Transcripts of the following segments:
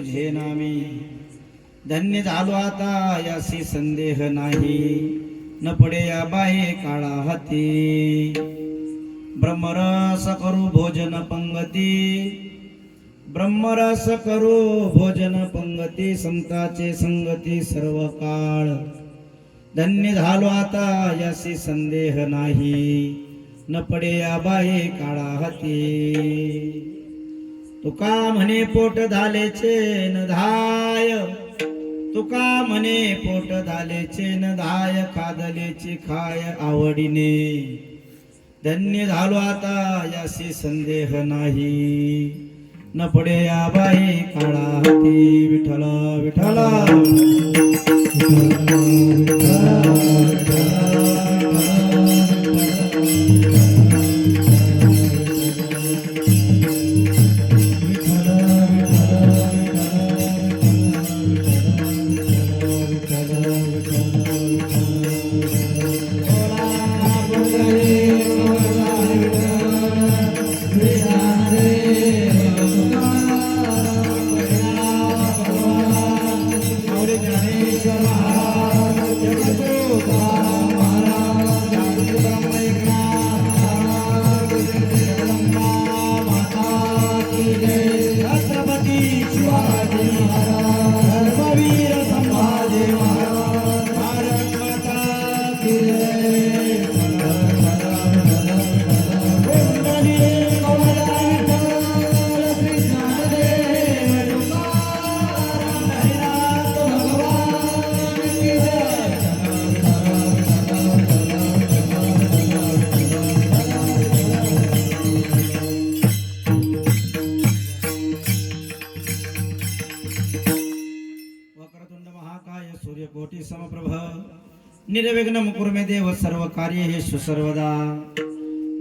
तुझे नामी धन्य झालो आता यासी संदेह नाही न पडे या बाहे काळा हाती ब्रह्मरस करू भोजन पंगती ब्रह्मरस करू भोजन पंगती संताचे संगती सर्व काळ धन्य झालो आता यासी संदेह नाही न पडे या बाहे काळा हाती तुका म्हणे पोट झालेचे न धाय तुका म्हणे पोट झालेचे न धाय खादलेची खाय आवडीने धन्य झालो आता यासी संदेह नाही न पडे या बाई काळा हाती विठ्ठल विठ्ठल सूर्यकोटि समप्रभ निर्विघ्नं कुरु मे देव सर्व कार्येषु सर्वदा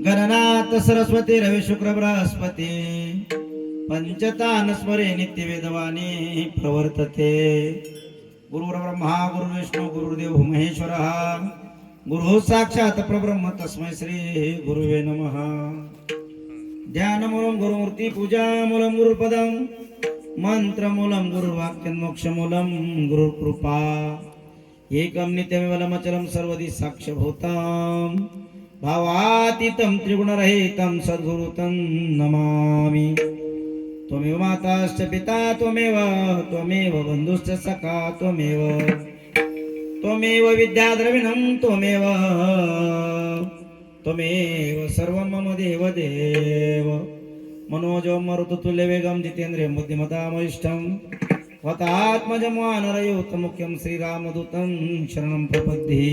गणनाथ सरस्वती रवि शुक्र बृहस्पति पंचतान स्मरे नित्य वेदवाणी प्रवर्तते गुरुर्ब्रह्मा गुरुर्विष्णु गुरुर्देव महेश्वरः गुरु साक्षात् परब्रह्म तस्मै श्री गुरुवे नमः ध्यानमूलं गुरुमूर्ति पूजामूलं गुरुपदं मंत्रमूलं गुरुवाक्यन्मोक्षमूलं गुरुकृपा एकं नित्यमेवलमचलं सर्वदि साक्ष्यभूतं भावातीतं त्रिगुणरहितं सद्गुरुतं नमामि त्वमेव माताश्च पिता त्वमेव बन्धुश्च सखा त्वमेव विद्याद्रविणं त्वमेव सर्वं मम देव मनोजं मरुतुल्यवेगं जितेन्द्रियं बुद्धिमतामहिष्ठं वतात्मजं वानरयूथमुख्यं श्रीरामदूतं शरणं प्रपद्ये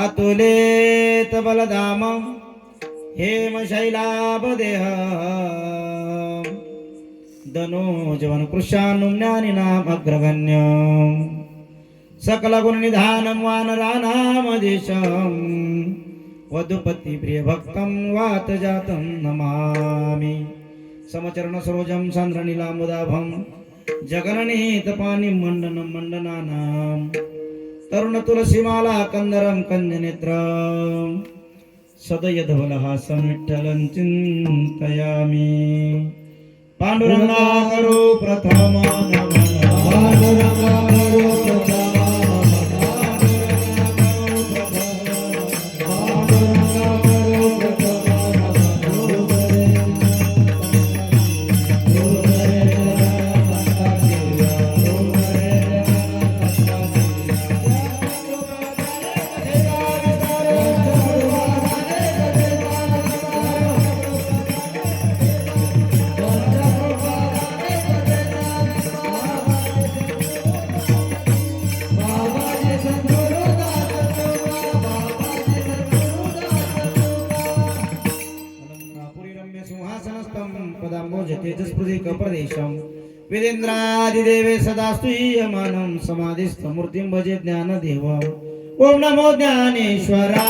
अतुलेत बलधामं हेमशैलाभदेहं धनुजवनकृशानुं ज्ञानिनाम् अग्रगण्यं सकलगुणनिधानं वानराणामधीशं वधुपति प्रियभक्तं वातजातं नमामि समचरण सरोजं सान्द्रनीलामुदाभं जगन्नीतपानिं मण्डनं मण्डनानां तरुणतुलसीमाला कंदरं कञ्जनेत्रं सदयधवलहासं विठ्ठलं चिन्तयामि पाण्डुरंगा करो प्रथम विदेन्द्रादिदेवे सदा स्तूयमानं समाधिस्थमूर्तिं भजे ज्ञानदेव ओम नमो ज्ञानेश्वरा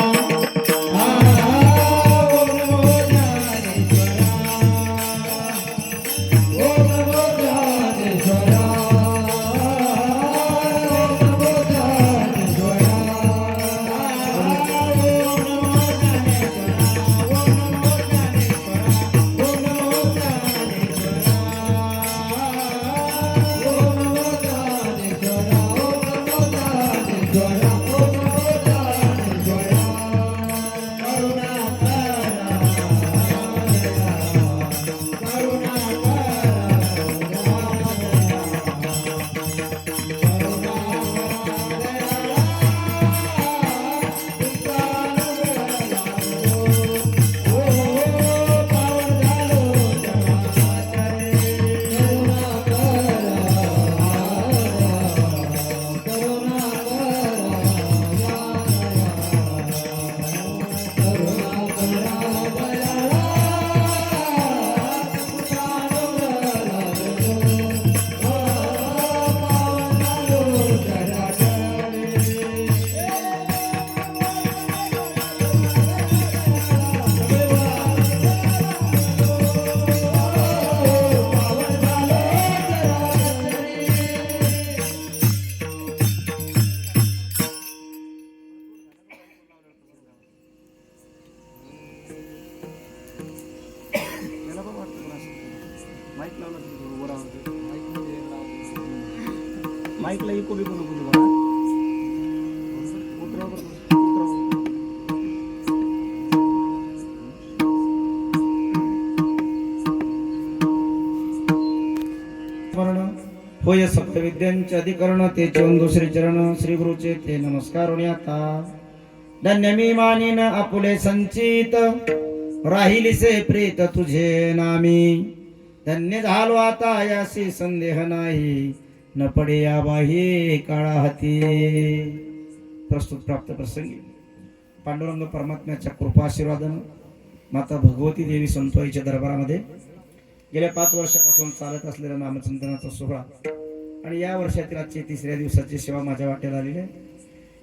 माईकला इको बिको नको देऊ बघा. उतरव बरं. स्मरण होय सप्तविद्यांचे अधिकरण ते चोंदू श्री चरण श्री गुरुचे ते नमस्कार आता धन्य मी मानिन आपुले संचित राहिलीसे प्रीत तुझे नामी धन्य झालो आता यासी संदेह नाही न पडे या बाही काळा हाती. प्रस्तुत प्राप्त प्रसंगी पांडुरंग परमात्म्याच्या कृपा आशीर्वादानं माता भगवती देवी संतोईच्या दरबारामध्ये गेल्या 5 वर्षापासून चालत असलेला नामचिंतनाचा सोहळा आणि या वर्षातील आजची 3ऱ्या दिवसाची सेवा माझ्या वाट्याला आलेली आहे.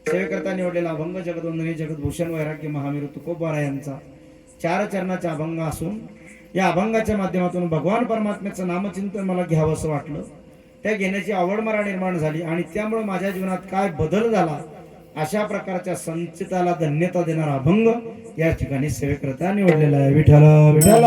सेवेकरता निवडलेला अभंग जगदवंदनी जगदभूषण वैराग्य महावीर तुकोबारा यांचा 4 चरणाचा अभंग असून या अभंगाच्या माध्यमातून भगवान परमात्म्याचं नामचिंतन मला घ्यावं असं वाटलं. त्या घेण्याची आवड मला निर्माण झाली आणि त्यामुळे माझ्या जीवनात काय बदल झाला अशा प्रकारच्या संचिताला धन्यता देणारा अभंग या ठिकाणी सेवेकरता निवडलेला आहे. विठ्ठल विठ्ठल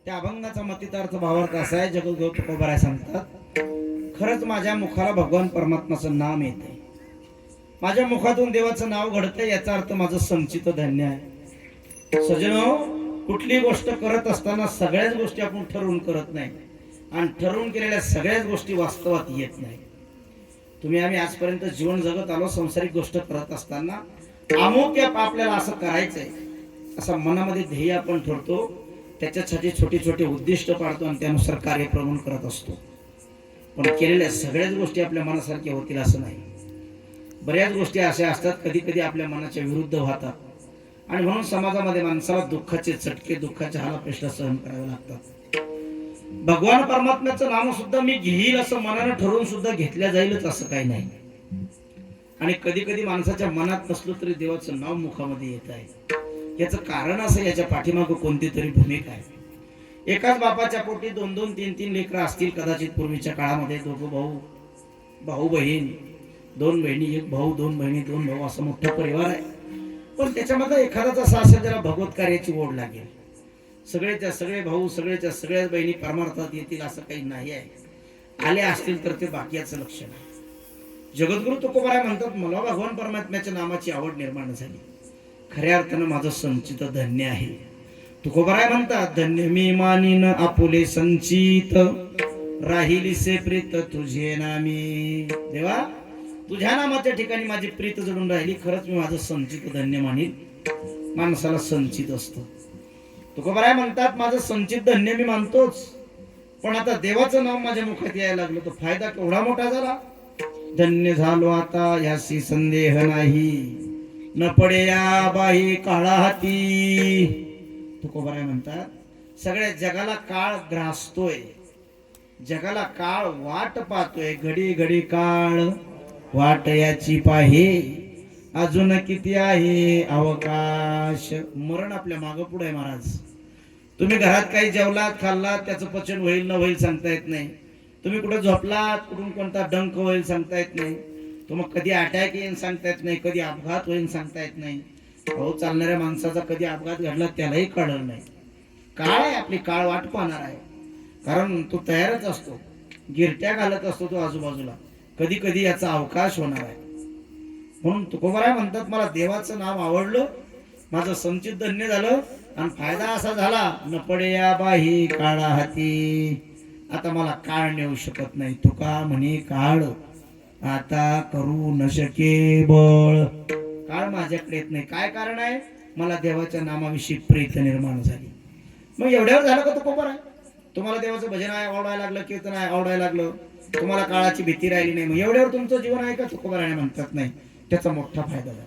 त्या अभंगाचा मतितार्थ भावार्थ असा आहे. जगद्गुरु तुकोबाराय सांगतात खरंच माझ्या मुखाला भगवान परमात्म्याचं नाम येते, माझ्या मुखातून देवाचं नाव घडतंय याचा अर्थ माझं संचित धन्य आहे. सजनो, कुठली गोष्ट करत असताना सगळ्याच गोष्टी आपण ठरवून करत नाही आणि ठरवून केलेल्या सगळ्याच गोष्टी वास्तवात येत नाही. तुम्ही आम्ही आजपर्यंत जीवन जगत आलो, सांसारिक गोष्ट करत असताना अमुक आपल्याला असं करायचंय असं मनामध्ये ध्येय आपण ठरतो, त्याच्यासाठी छोटे छोटे उद्दिष्ट पाडतो आणि त्यानुसार कार्यप्रमाण करत असतो. पण केलेल्या सगळ्याच गोष्टी आपल्या मनासारख्या होतील असं नाही. बऱ्याच गोष्टी अशा असतात कधी कधी आपल्या मनाच्या विरुद्ध होतात आणि म्हणून समाजामध्ये माणसाला दुःखाचे चटके, दुःखाचे हालापेष्टा सहन करावे लागतात. भगवान परमात्म्याचं नाम सुद्धा मी घेईल असं मनानं ठरवून सुद्धा घेतल्या जाईलच असं काही नाही. आणि कधी कधी माणसाच्या मनात नसलो तरी देवाचं नाव मुखामध्ये येत आहे. याचं कारण असं, याच्या पाठीमागं कोणती तरी भूमिका आहे. एकाच बापाच्या पोटी 2-2, 3-3 लेकरं असतील कदाचित पूर्वीच्या काळामध्ये. 2 भाऊ, भाऊ बहीण, 2 बहिणी, 1 भाऊ, 2 बहिणी, 2 भाऊ असं मोठा परिवार आहे. पण त्याच्यामध्ये एखादाच असा असेल ज्याला भगवत कार्याची ओढ लागेल. सगळेच्या सगळे भाऊ, सगळेच्या सगळ्या बहिणी परमार्थात येतील असं काही नाही आहे. आले असतील तर ते बाकीचं लक्षण आहे. जगद्गुरु तुकोबाराय म्हणतात मला भगवान परमात्म्याच्या नामाची आवड निर्माण झाली, खऱ्या अर्थानं माझं संचित धन्य आहे. तुकोबाराय म्हणतात धन्य मी मानिन आपुले संचित राहिलीसे प्रीत तुझे नामी. देवा, तुझ्या नामाच्या ठिकाणी माझी प्रीत जडून राहिली, खरंच मी माझं संचित धन्य मानीन. माणसाला संचित असतं. तुकोबाराय म्हणतात माझं संचित धन्य मी मानतोच, पण आता देवाचं नाव माझ्या मुखात यायला लागलं तर फायदा केवढा मोठा झाला. धन्य झालो आता याशी संदेह नाही, न पडे या बाही काळा हाती. तुकोबाराय म्हणतात सगळ्या जगाला काळ ग्रासतोय, जगाला काळ वाट पाहतोय. घडी घडी काळ वाट याची पाहे, अजून किती आहे अवकाश. मरण आपल्या मागं पुढे आहे महाराज. तुम्ही घरात काही जेवलात, खाल्लात, त्याचं पचन होईल न होईल सांगता येत नाही. तुम्ही कुठे झोपलात, कुठून कोणता डंक होईल सांगता येत नाही. तुम्हाला कधी अटॅक येईल सांगता येत नाही, कधी अपघात होईल सांगता येत नाही. अहो, चालणाऱ्या माणसाचा कधी अपघात घडला त्यालाही कळलं नाही. काळ आहे आपली, काळ वाट पाहणार आहे. कारण तो तयारच असतो, गिरट्या घालत असतो तो आजूबाजूला. कधी कधी याचा अवकाश होणार आहे. म्हणून तुकोबाराय म्हणतात मला देवाचं नाव आवडलं, माझं संचित धन्य झालं आणि फायदा असा झाला न पडे या बाही काळा हाती. आता मला काळ नेऊ शकत नाही. तुका म्हणे काळ आता करू न शके बळ. काळ माझ्याकडे येत नाही. काय कारण आहे? मला देवाच्या नामाविषयी प्रीत निर्माण झाली. मग एवढ्यावर झालं का तुकोबर आहे? तुम्हाला देवाचं भजन आहे आवडायला लागलं, कीर्तन आहे आवडायला लागलं, तुम्हाला काळाची भीती राहिली नाही, मग एवढ्यावर तुमचं जीवन आहे का? तुकोबाराने म्हणतात नाही, त्याचा मोठा फायदा झाला.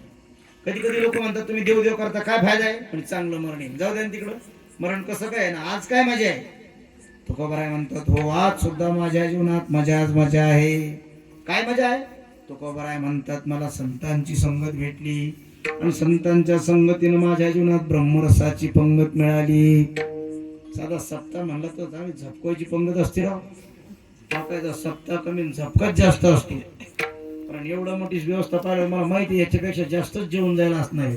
कधी कधी लोक म्हणतात तुम्ही देव देव करता, काय फायदा आहे? पण चांगलं मरण येईल. जाऊ द्या तिकडं, मरण कसं काय ना, आज काय मजा आहे? तुकोबाराय म्हणतात हो, आज सुद्धा माझ्या जीवनात मजाच मजा आहे. काय मजा आहे? तुकोबाराय म्हणतात मला संतांची संगत भेटली आणि संतांच्या संगतीने माझ्या जीवनात ब्रह्मरसाची पंगत मिळाली. साधा सप्ताह म्हणलं तर आम्ही झपकोची पंगत असते राव. टाकायचा सप्ताह कमी झपकाच जास्त असतो. कारण एवढं मोठी व्यवस्था पाहिलं मला माहिती, याच्यापेक्षा जास्तच जेवण जायला असणार आहे.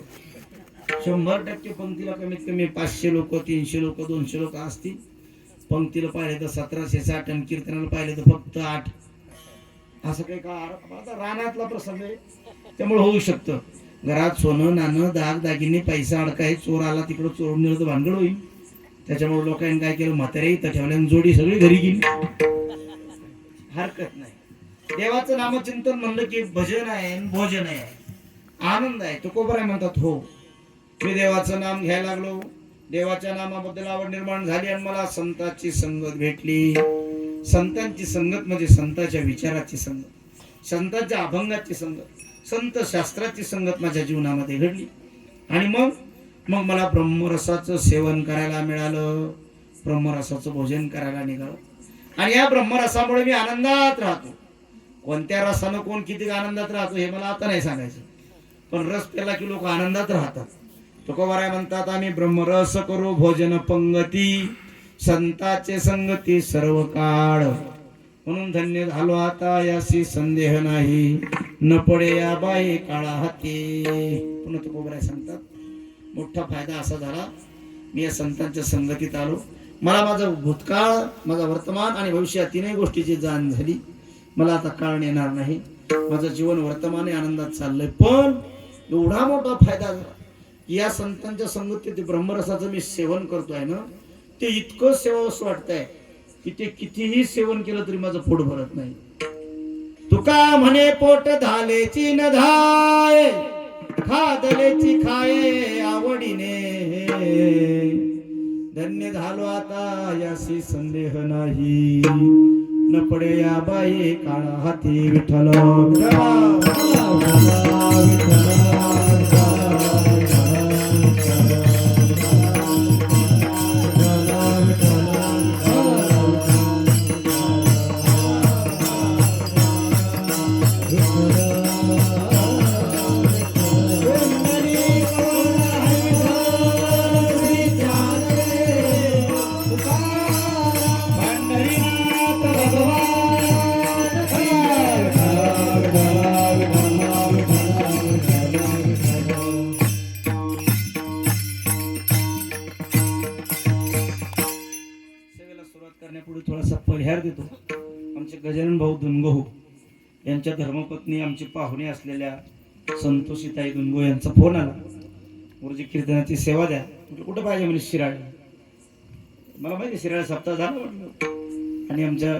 100% पंक्तीला कमीत कमी 500 लोक, 300 लोक, 200 लोक असतील. पंक्तीला पाहिले तर 1760 आणि कीर्तनाला पाहिले तर फक्त 8. असं काही का? आता रानातला प्रसंग आहे त्यामुळे होऊ शकतं. घरात सोनं नाणं दाग दागिने पैसा अडकाय, चोर आला तिकडं चोरून नेलं तर भानगड होईल. त्याच्यामुळे लोकांनी काय केलं, म्हातारे इथं ठेवल्या जोडी सगळी घरी गेली. हरकत नाही. देवाचं नामचिंतन म्हणलं की भजन आहे, भोजन आहे, आनंद आहे. तुकोबाराय म्हणतात हो, मी देवाचं नाम घ्यायला लागलो, देवाच्या नामाबद्दल आवड निर्माण झाली आणि मला संतांची संगत भेटली. संतांची संगत म्हणजे संतांच्या विचाराची संगत, संतांच्या अभंगाची संगत, संत शास्त्राची संगत माझ्या जीवनामध्ये घडली. आणि मग मला ब्रह्मरसाचं सेवन करायला मिळालं, ब्रह्मरसाचं भोजन करायला निघालं. आणि या ब्रह्मरसामुळे मी आनंदात राहतो. कोणत्या रसानं कोण किती आनंदात राहतो हे मला आता नाही सांगायचं, पण रस प्याला की लोक आनंदात राहतात. तुकोबाराय म्हणतात आम्ही ब्रह्मरस करू भोजन पंगती, संताचे संगती सर्व काळ. म्हणून धन्य झालो आता याशी संदेह नाही, न पडे या बाई काळा हाती. पुन्हा तुकोबाराय सांगतात मोठा फायदा असा झाला, मी या संतांच्या संगतीत आलो. मला माझा भूतकाळ, माझा वर्तमान आणि भविष्य तीनही गोष्टीची जाण झाली. मला आता काळ येणार नाही, माझं जीवन वर्तमान आनंदात चाललंय. पण एवढा मोठा फायदा झाला, या संतांच्या संगतीत ब्रह्मरसाचं मी सेवन करतोय ना, ते इतकं सेवावंसं वाटतंय की ते कितीही सेवन केलं तरी माझं पोट भरत नाही. तुका म्हणे पोट धालेची न धाय, खादलेची खाये आवडीने. धन्य झालो आता याशी संदेह नाही, न पडे या बाई काळा हाती. विठ्ठल करण्यापूर्वी थोडासा परिहार देतो. आमचे गजानन भाऊ दुनगो यांच्या धर्मपत्नी आमची पाहुणे असलेल्या संतोषीताई दुनगो यांचा फोन आला, गुरुजी कीर्तनाची सेवा द्या. म्हणजे कुठं पाहिजे म्हणजे शिराळ. मला माहिती शिराळ सप्ताह झाला म्हटलं. आणि आमच्या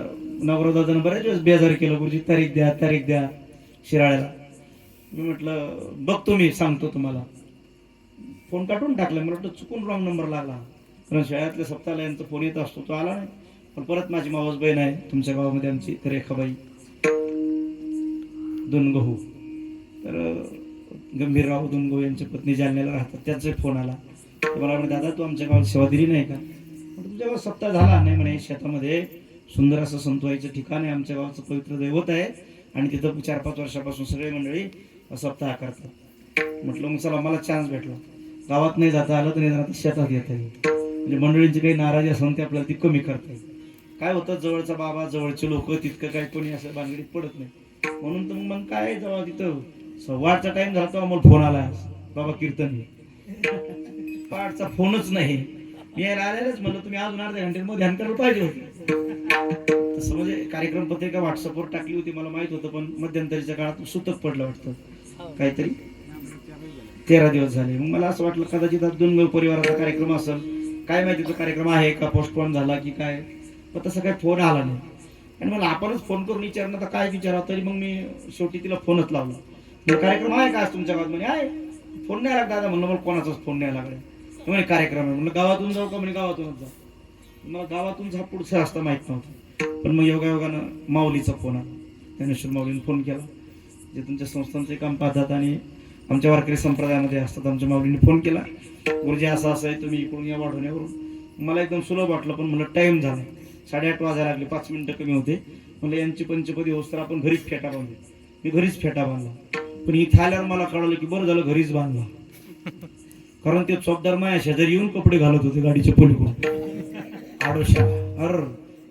नवरोदानं बऱ्याच वेळेस बेजार केलं, गुरुजी तारीख द्या शिराळ्याला. मी म्हटलं बघतो, मी सांगतो तुम्हाला. फोन काढून टाकला. मला वाटतं चुकून रॉंग नंबर लागला, कारण शाळेतल्या सप्ताहाला यांचा फोन येत असतो, तो आला नाही. पण परत माझी मावस बहीण आहे तुमच्या गावामध्ये आमची रेखाबाई दुनगहू, तर गंभीरराव दुनगहू यांच्या पत्नी जालन्याला राहतात, त्यांचा फोन आला. मला म्हणे दादा तू आमच्या गावात सेवा दिली नाही का? तुमच्या गावात सप्ताह झाला नाही म्हणे, शेतामध्ये सुंदर असं संतवाईचं ठिकाण आहे, आमच्या गावाचं पवित्र दैवत आहे आणि तिथं 4-5 वर्षापासून सगळे मंडळी सप्ताह करतात. म्हटलं मग चला, मला चान्स भेटला. गावात नाही जाता आलं तर निदान शेतात येता येईल, म्हणजे मंडळींची काही नाराजी असेल ते आपल्याला ती कमी करता येईल. काय होतं, जवळचा बाबा जवळचे लोक तितकं काही कोणी असं भानगडीत पडत नाही. म्हणून तर मग काय, जेव्हा तिथं 8:15चा टाइम झाला तेव्हा मला फोन आला, बाबा कीर्तन आहे. 8:15चा फोनच नाही, मी यायला आलेलंच म्हणलं तुम्ही अजून अर्ध्या घंट्यामध्ये ध्यान करायला पाहिजे होते. तसं म्हणजे कार्यक्रम पत्रिका व्हॉट्सअपवर टाकली होती, मला माहित होतं, पण मध्यंतरीच्या काळात सुतक पडलं वाटतं, काहीतरी 13 दिवस झाले. मग मला असं वाटलं कदाचित दुनगहू परिवाराचा कार्यक्रम असेल, काय माहिती तो कार्यक्रम आहे का पोस्टपोन झाला की काय. पण तसं काही फोन आला नाही. आणि मला आपणच फोन करून विचारणं तर काय विचारावं, तरी मग मी शेवटी तिला फोनच लावला. मग कार्यक्रम आहे का आज तुमच्या गावात? म्हणे आहे. फोन नाही लागला दादा. म्हणलं मला कोणाचाच फोन नाही लागला. म्हणे कार्यक्रम आहे. म्हणलं गावातून जाऊ का? म्हणे गावातूनच जा. मला गावातून हा पुढचा रस्ता माहीत नव्हता. पण मग योगायोगानं माऊलीचा फोन आला. ज्ञानेश्वर माऊलीने फोन केला, जे तुमच्या संस्थांचे काम पाहतात आणि आमच्या वारकरी संप्रदायामध्ये असतात. आमच्या माऊलीने फोन केला, गुरुजी असं असं आहे, तुम्ही इकडून या वाढवण्यावरून. मला एकदम सुलभ वाटलं, पण मला टाईम झाला. 8:30 वाजायला लागले, 5 मिनिटं कमी होते. म्हणलं यांची पंचपदी होस तर आपण घरीच फेटा बांधली. मी घरीच फेटा बांधला. पण इथं आल्यावर मला कळलं की बरं झालं घरीच बांधला, कारण ते चौकदार माया शेजारी येऊन कपडे घालत होते गाडीच्या पलीकडून आडोशा.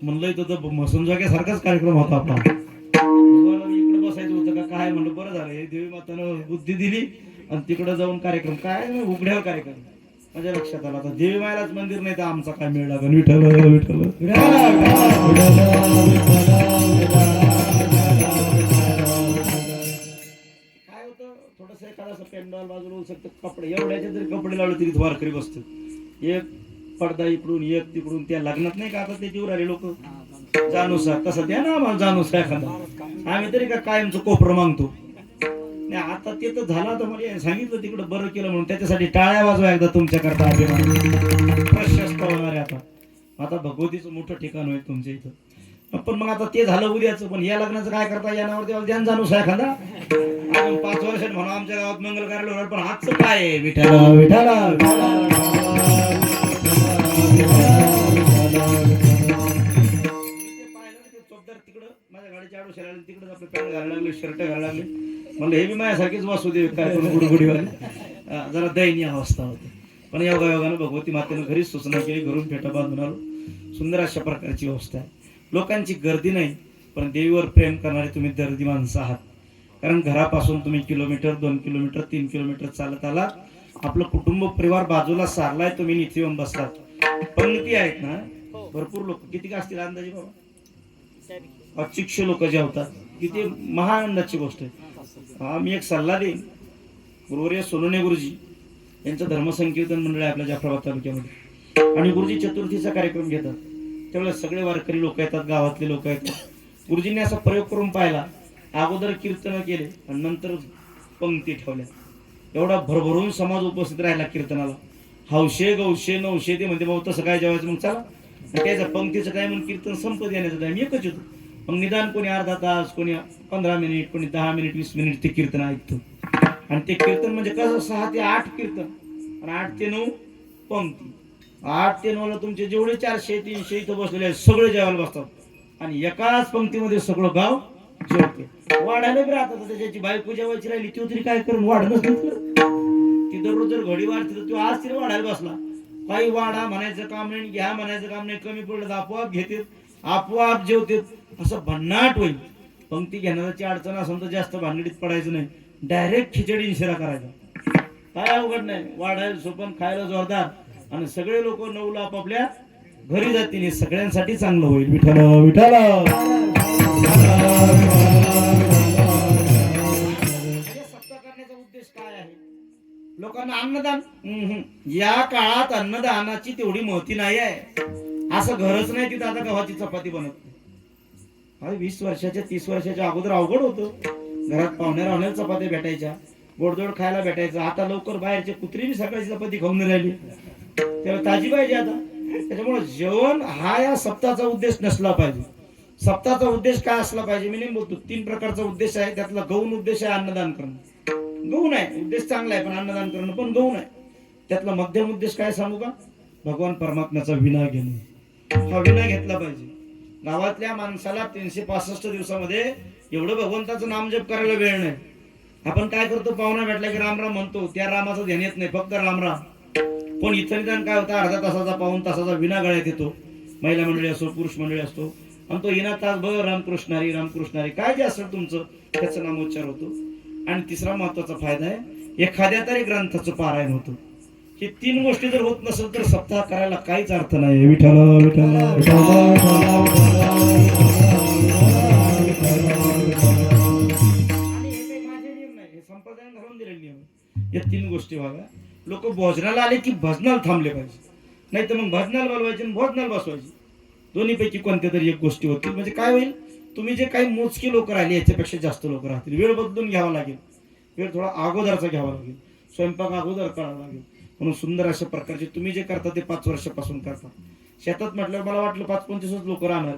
म्हणलं इथं समजासारखाच कार्यक्रम होता आपला. इकडे बसायचं होतं का काय? म्हणलं बरं झालं हे देवी मातानं बुद्धी दिली आणि तिकडे जाऊन कार्यक्रम काय उघड्यावर कार्यक्रम. माझ्या लक्षात आला आता देवी मायालाच मंदिर नाही तर आमचा काय मेळ लागेल. विठ्ठल विठ्ठल काय होतं, थोडस एखादा पेंडॉल बाजूला होऊ शकतं, कपडे एवढ्याचे जरी कपडे लावले तरी वारकरी बसतात. एक पडदा इकडून एक तिकडून. त्या लग्नात नाही का आता ते जीवर आले लोक जाणूसा तसं द्या ना आम्हाला जाणूसा एखादा. आम्ही तरी का कायमचं कोपरं मागतो. नाही आता ते तर झालं. तर मला सांगितलं तिकडं बरं केलं म्हणून त्याच्यासाठी टाळ्या वाजवा एकदा तुमच्याकरता. प्रशस्त होणार आहे आता भगवतीचं मोठं ठिकाण होईल तुमच्या इथं. पण मग आता ते झालं उद्याचं. पण या लग्नाचं काय करता येणार? तेव्हा ध्यान जाणूसा एखादा. अजून 5 वर्षात म्हणून आमच्या गावात मंगल कार्यालय होणार. पण आजचं काय आहे? विठाला विठाला तिकडं माझ्या गाडीच्या आडोशाला तिकडे आपलं पॅन्ट घालायला लागले, शर्ट घालायला लागले. म्हणलं हे बी माझ्यासारखीच वासू दे काय करून गुडगुडीवाले. जरा दयनीय अवस्था होती. पण योगायोगानं भगवती मातेनं घरीच सूचना केली, घरून फेटा बांधून आलो. सुंदर अशा प्रकारची व्यवस्था आहे. लोकांची गर्दी नाही, पण देवीवर प्रेम करणारे तुम्ही दर्दी माणसं आहात. कारण घरापासून तुम्ही किलोमीटर 2 किलोमीटर 3 किलोमीटर चालत आला. आपलं कुटुंब परिवार बाजूला सारलाय, तुम्ही इथे येऊन बसलात. पंक्ती आहेत ना भरपूर लोक. किती का असतील अंदाजे बाबा? 500 लोक जे होतात. किती महाआनंदाची गोष्ट आहे. मी एक सल्ला देईन. गुरुवर्य सोनोने गुरुजी यांचं धर्मसंकीर्तन मंडळ आहे आपल्या जाफराबाद तालुक्यामध्ये. आणि गुरुजी चतुर्थीचा कार्यक्रम घेतात. त्यावेळेस सगळे वारकरी लोक येतात, गावातले लोक येतात. गुरुजींनी असा प्रयोग करून पाहिला. अगोदर कीर्तन केले आणि नंतर पंक्ती ठेवल्या. एवढा भरभरून समाज उपस्थित राहिला कीर्तनाला. हौशे गौशे नवशे ते म्हणते भाऊ तसं काय जेवायचं. मग चला त्याचं पंक्तीचं काय म्हणून कीर्तन संपत येण्याचा टाइम एकच येतो. मग निदान कोणी अर्धा तास, कोणी 15 मिनिट, कोणी 10 मिनिट 20 मिनिट ते कीर्तन ऐकतो. आणि ते कीर्तन म्हणजे कसं 6 ते 8 कीर्तन आणि 8 ते 9 पंक्ती. 8 ते 9 ला तुमचे जेवढे 400 300 इथं बसलेले आहेत सगळे जेवायला बसतात. आणि एकाच पंक्तीमध्ये सगळं गाव जेवते. वाढायला बी राहतात. त्याची बायको जेवायची राहिली ती तरी काय करून वाढणच ती दररोज जर घडी वाढते तर तो आज तिला वाढायला बसला. काही वाढा म्हणायचं काम नाही, घ्या म्हणायचं काम नाही. कमी पडलं तर आपोआप घेते, आपोआप जेवते. असं भन्नाट होईल. पंक्ती घेण्याची अडचण असेल तर जास्त भानगडीत पडायचं नाही. डायरेक्ट खिचडी शिरा करायचा. काय अवघड नाही. वाढायला सोपन, खायला जोरदार. आणि सगळे लोक 9ला आपापल्या घरी जातील. हे सगळ्यांसाठी चांगलं होईल. विठ्ठल विठ्ठल सप्ताह करण्याचा उद्देश काय आहे? लोकांना अन्नदान. या काळात अन्नदानाची तेवढी महती नाही आहे. असं घरच नाही तिथं आता गव्हाची चपाती बनत नाही. 20 वर्षाच्या 30 वर्षाच्या अगोदर अवघड होतं. घरात पाहुण्या राहण्याला चपात्या भेटायच्या, गोडधोड खायला भेटायचं. आता लवकर बाहेरचे कुत्री बी सकाळची चपाती खाऊन राहिली, त्याला ताजी पाहिजे आता. त्याच्यामुळे जेवण हा या सप्ताहाचा उद्देश नसला पाहिजे. सप्ताहाचा उद्देश काय असला पाहिजे? मी नाही बोलतो. 3 प्रकारचा उद्देश आहे. त्यातला गौण उद्देश आहे अन्नदान करणं. गौण आहे उद्देश चांगला आहे, पण अन्नदान करणं पण गौण आहे. त्यातला मध्यम उद्देश काय सांगू का? भगवान परमात्म्याचा विना घेणे. हा विना घेतला पाहिजे. गावातल्या माणसाला 365 दिवसामध्ये एवढं भगवंताचं नामजप करायला वेळ नाही. आपण काय करतो? पाहुणा भेटला की रामराम म्हणतो. त्या रामाचं ध्यान येत नाही, फक्त रामराम. पण इथं निदान काय होतं? अर्धा तासाचा पाऊण तासाचा विना गळ्यात येतो. महिला मंडळी असो, पुरुष मंडळी असतो. आणि तो येणार तास बघ रामकृष्णारी रामकृष्णारी काय जे असेल तुमचं त्याचं नामोच्चार होतो. आणि तिसरा महत्वाचा फायदा आहे, एखाद्या तरी ग्रंथाचं पारायण होतं. हे 3 गोष्टी जर होत नसेल तर सप्ताह करायला काहीच अर्थ नाही. विठ्ठल विठ्ठल आणि हे काही माझे नियम नाही, हे संप्रदायाने घालून दिलेले नियम. या 3 गोष्टी व्हाव्या. लोक भोजनाला आले की भजनाला थांबले पाहिजे. नाही तर मग भजनाला बोलवायचे आणि भोजनाला बसवायचे. दोन्हीपैकी कोणत्या तरी एक गोष्टी होतील. म्हणजे काय होईल, तुम्ही जे काही मोजकी लोक राहिले याच्यापेक्षा जास्त लोक राहतील. वेळ बदलून घ्यावा लागेल, वेळ थोडा अगोदरचा घ्यावा लागेल, स्वयंपाक अगोदर करावा लागेल. म्हणून सुंदर अशा प्रकारचे तुम्ही जे करता ते 5 वर्षापासून करता. शेतात म्हटल्यावर मला वाटलं 5-25 लोक राहणार,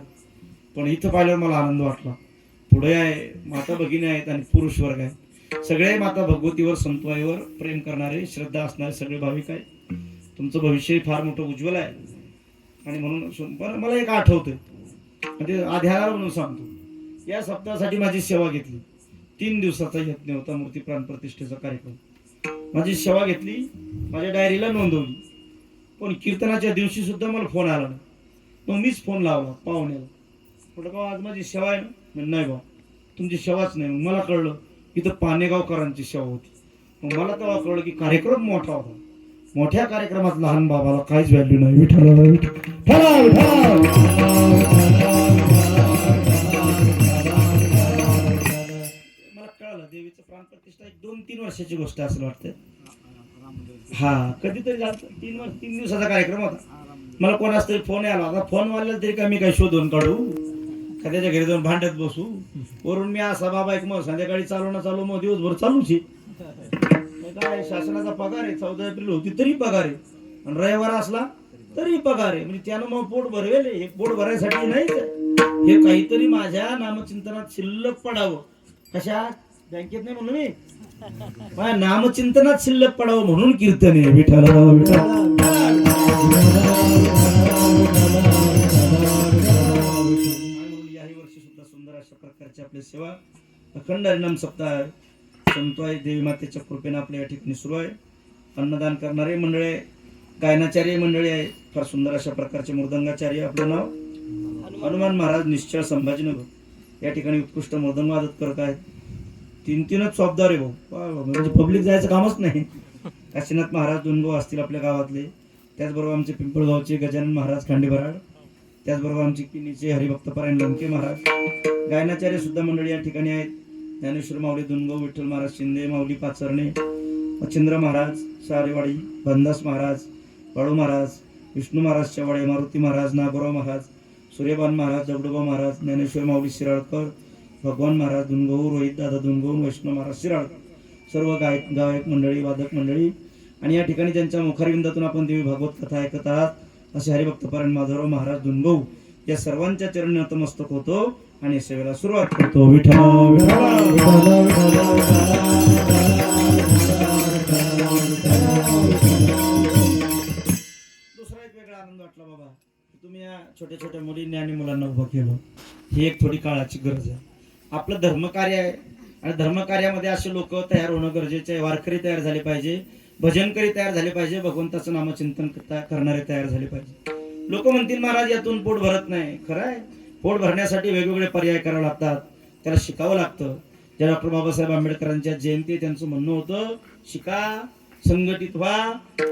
पण इथं पाहिल्यावर मला आनंद वाटला. पुढे आहे माता भगिनी आहेत आणि पुरुष वर्ग आहे. सगळे माता भगवतीवर संतवाईवर प्रेम करणारे, श्रद्धा असणारे सगळे भाविक आहेत. तुमचं भविष्य फार मोठं उज्ज्वल आहे. आणि म्हणून मला एक आठवतंय, म्हणजे आध्याला म्हणून सांगतो, या सप्ताहासाठी माझी सेवा घेतली. 3 दिवसाचा यज्ञ होता, मूर्ती प्राण प्रतिष्ठेचा कार्यक्रम. माझी सेवा घेतली, माझ्या डायरीला नोंदवली. पण कीर्तनाच्या दिवशी सुद्धा मला फोन आला नाही. मग मीच फोन लावला पाहुण्याला, म्हटलं बा आज माझी सेवा आहे ना. नाही बा तुमची सेवाच नाही. मग मला कळलं इथं पानेगावकरांची सेवा होती. मग मला तेव्हा कळलं की कार्यक्रम मोठा होता. मोठ्या कार्यक्रमात लहान बाबाला काहीच व्हॅल्यू नाही. विठ्ठलाला मला कळलं देवीचं प्राण प्रतिष्ठा 1-2-3 वर्षाची गोष्ट असं वाटतं. हा कधीतरी झालं. 3 दिवसाचा कार्यक्रम होता. मला कोणाच तरी फोन आला होता. फोन वाल्याला तरी का मी काही शोधून काढू, त्याच्या घरी जाऊन भांडत बसू. वरून मी असा बाबा एक मग संध्याकाळी चालू मग दिवसभर चालूच काय. शासनाचा पगार आहे, 14 एप्रिल होती तरी पगार आहे, आणि रविवार असला तरी पगार आहे. म्हणजे त्यानं मग पोट भरवेल. हे पोट भरायसाठी नाहीच, हे काहीतरी माझ्या नामचिंतनात शिल्लक पडावं. कशात? बँकेत नाही म्हणून मी माझ्या नामचिंतनात शिल्लक पडावं म्हणून कीर्तन आहे. विठ्ठला याही वर्षी सुद्धा सुंदर अशा प्रकारची आपली सेवा अखंड हरिनाम सप्ताह संतोय देवी मातेच्या कृपेने आपल्या या ठिकाणी सुरू आहे. अन्नदान करणारे मंडळी, गायनाचार्य मंडळी आहे. फार सुंदर अशा प्रकारचे मृदंगाचार्य. आपलं नाव हनुमान महाराज, निश्चळ, संभाजीनगर या ठिकाणी उत्कृष्ट मृदंग वादक करत आहेत. 3-3च चौबदार आहे भाऊ, म्हणजे पब्लिक जायचं कामच नाही. काशीनाथ महाराज दुनगाव असतील आपल्या गावातले. त्याचबरोबर आमचे पिंपळगावचे गजानन महाराज खांडेबराड, त्याचबरोबर आमचे किनीचे हरिभक्तपरायण लंके महाराज. गायनाचार्य सुद्धा मंडळी या ठिकाणी आहेत. ज्ञानेश्वर माऊली दुनगाव, विठ्ठल महाराज शिंदे, माऊली पाचरणे, मच्छिंद्र महाराज सारेवाडी, भंदास महाराज, बाळू महाराज, विष्णू महाराज शेवाडे, मारुती महाराज, नागोराव महाराज, सूर्यबान महाराज, दगडोबा महाराज, ज्ञानेश्वर माऊली शिराळकर, भगवान महाराज दुनगाव, रोहित दादा दुनगाव, वैष्णव महाराज शिराळकर, सर्व गायक मंडळी, वादक मंडळी. आणि या ठिकाणी ज्यांच्या मुखारविंदातून आपण देवी भागवत कथा ऐकत आहात असे हरिभक्तपरायण माधवराव महाराज दुनगाव या सर्वांच्या चरणी नतमस्तक होतो आणि सेवेला सुरुवात करतो. विठ्ठल दुसरा एक वेगळा आनंद वाटला बाबा, तुम्ही या छोट्या छोट्या मुलींनी आणि मुलांना उभं केलं. ही एक थोडी काळाची गरज आहे. आपलं धर्मकार्य आहे आणि धर्मकार्यामध्ये असे लोक तयार होणं गरजेचे आहे. वारकरी तयार झाले पाहिजे, भजनकरी तयार झाले पाहिजे, भगवंताचं नामचिंतन करणारे तयार झाले पाहिजे. लोक म्हणतील महाराज यातून पोट भरत नाही. खरं आहे, पोट भरण्यासाठी वेगवेगळे पर्याय करावे लागतात, त्याला शिकावं लागतं. ज्या डॉक्टर बाबासाहेब आंबेडकरांच्या जयंती त्यांचं म्हणणं होतं, शिका, संघटित व्हा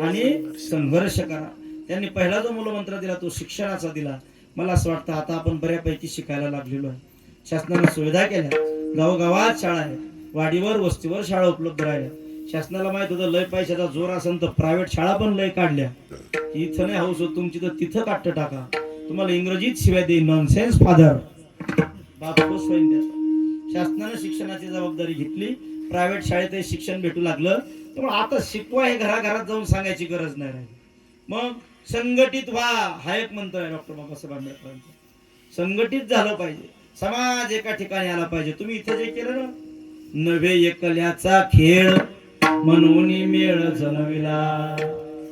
आणि संघर्ष करा. त्यांनी पहिला जो मूलमंत्र दिला तो शिक्षणाचा दिला. मला असं वाटतं आता आपण बऱ्यापैकी शिकायला लागलेलो आहे. शासनाने सुविधा केल्या, गावोगावात शाळा आहे, वाडीवर वस्तीवर शाळा उपलब्ध राहिल्या. शासनाला माहित होतं लय पैशाचा जोर असेल तर प्रायव्हेट शाळा पण लय काढल्या. इथं नाही हाऊस होत तुमची तर तिथं काढतं टाका, तुम्हाला इंग्रजीत शिवाय देईन. Nonsense father. बाप खुश होईल त्याचा. शासनाने शिक्षणाची जबाबदारी घेतली, प्रायव्हेट शाळेतही शिक्षण भेटू लागलं. त्यामुळे आता शिकवा हे घराघरात जाऊन सांगायची गरज नाही राहिली. मग संघटित व्हा हा एक मंत्र आहे डॉक्टर बाबासाहेब आंबेडकरांचा. संघटित झालं पाहिजे, समाज एका ठिकाणी आला पाहिजे. तुम्ही इथं जे केलं ना, नव्हे एकल्याचा खेळ म्हणून मेळ जनविला.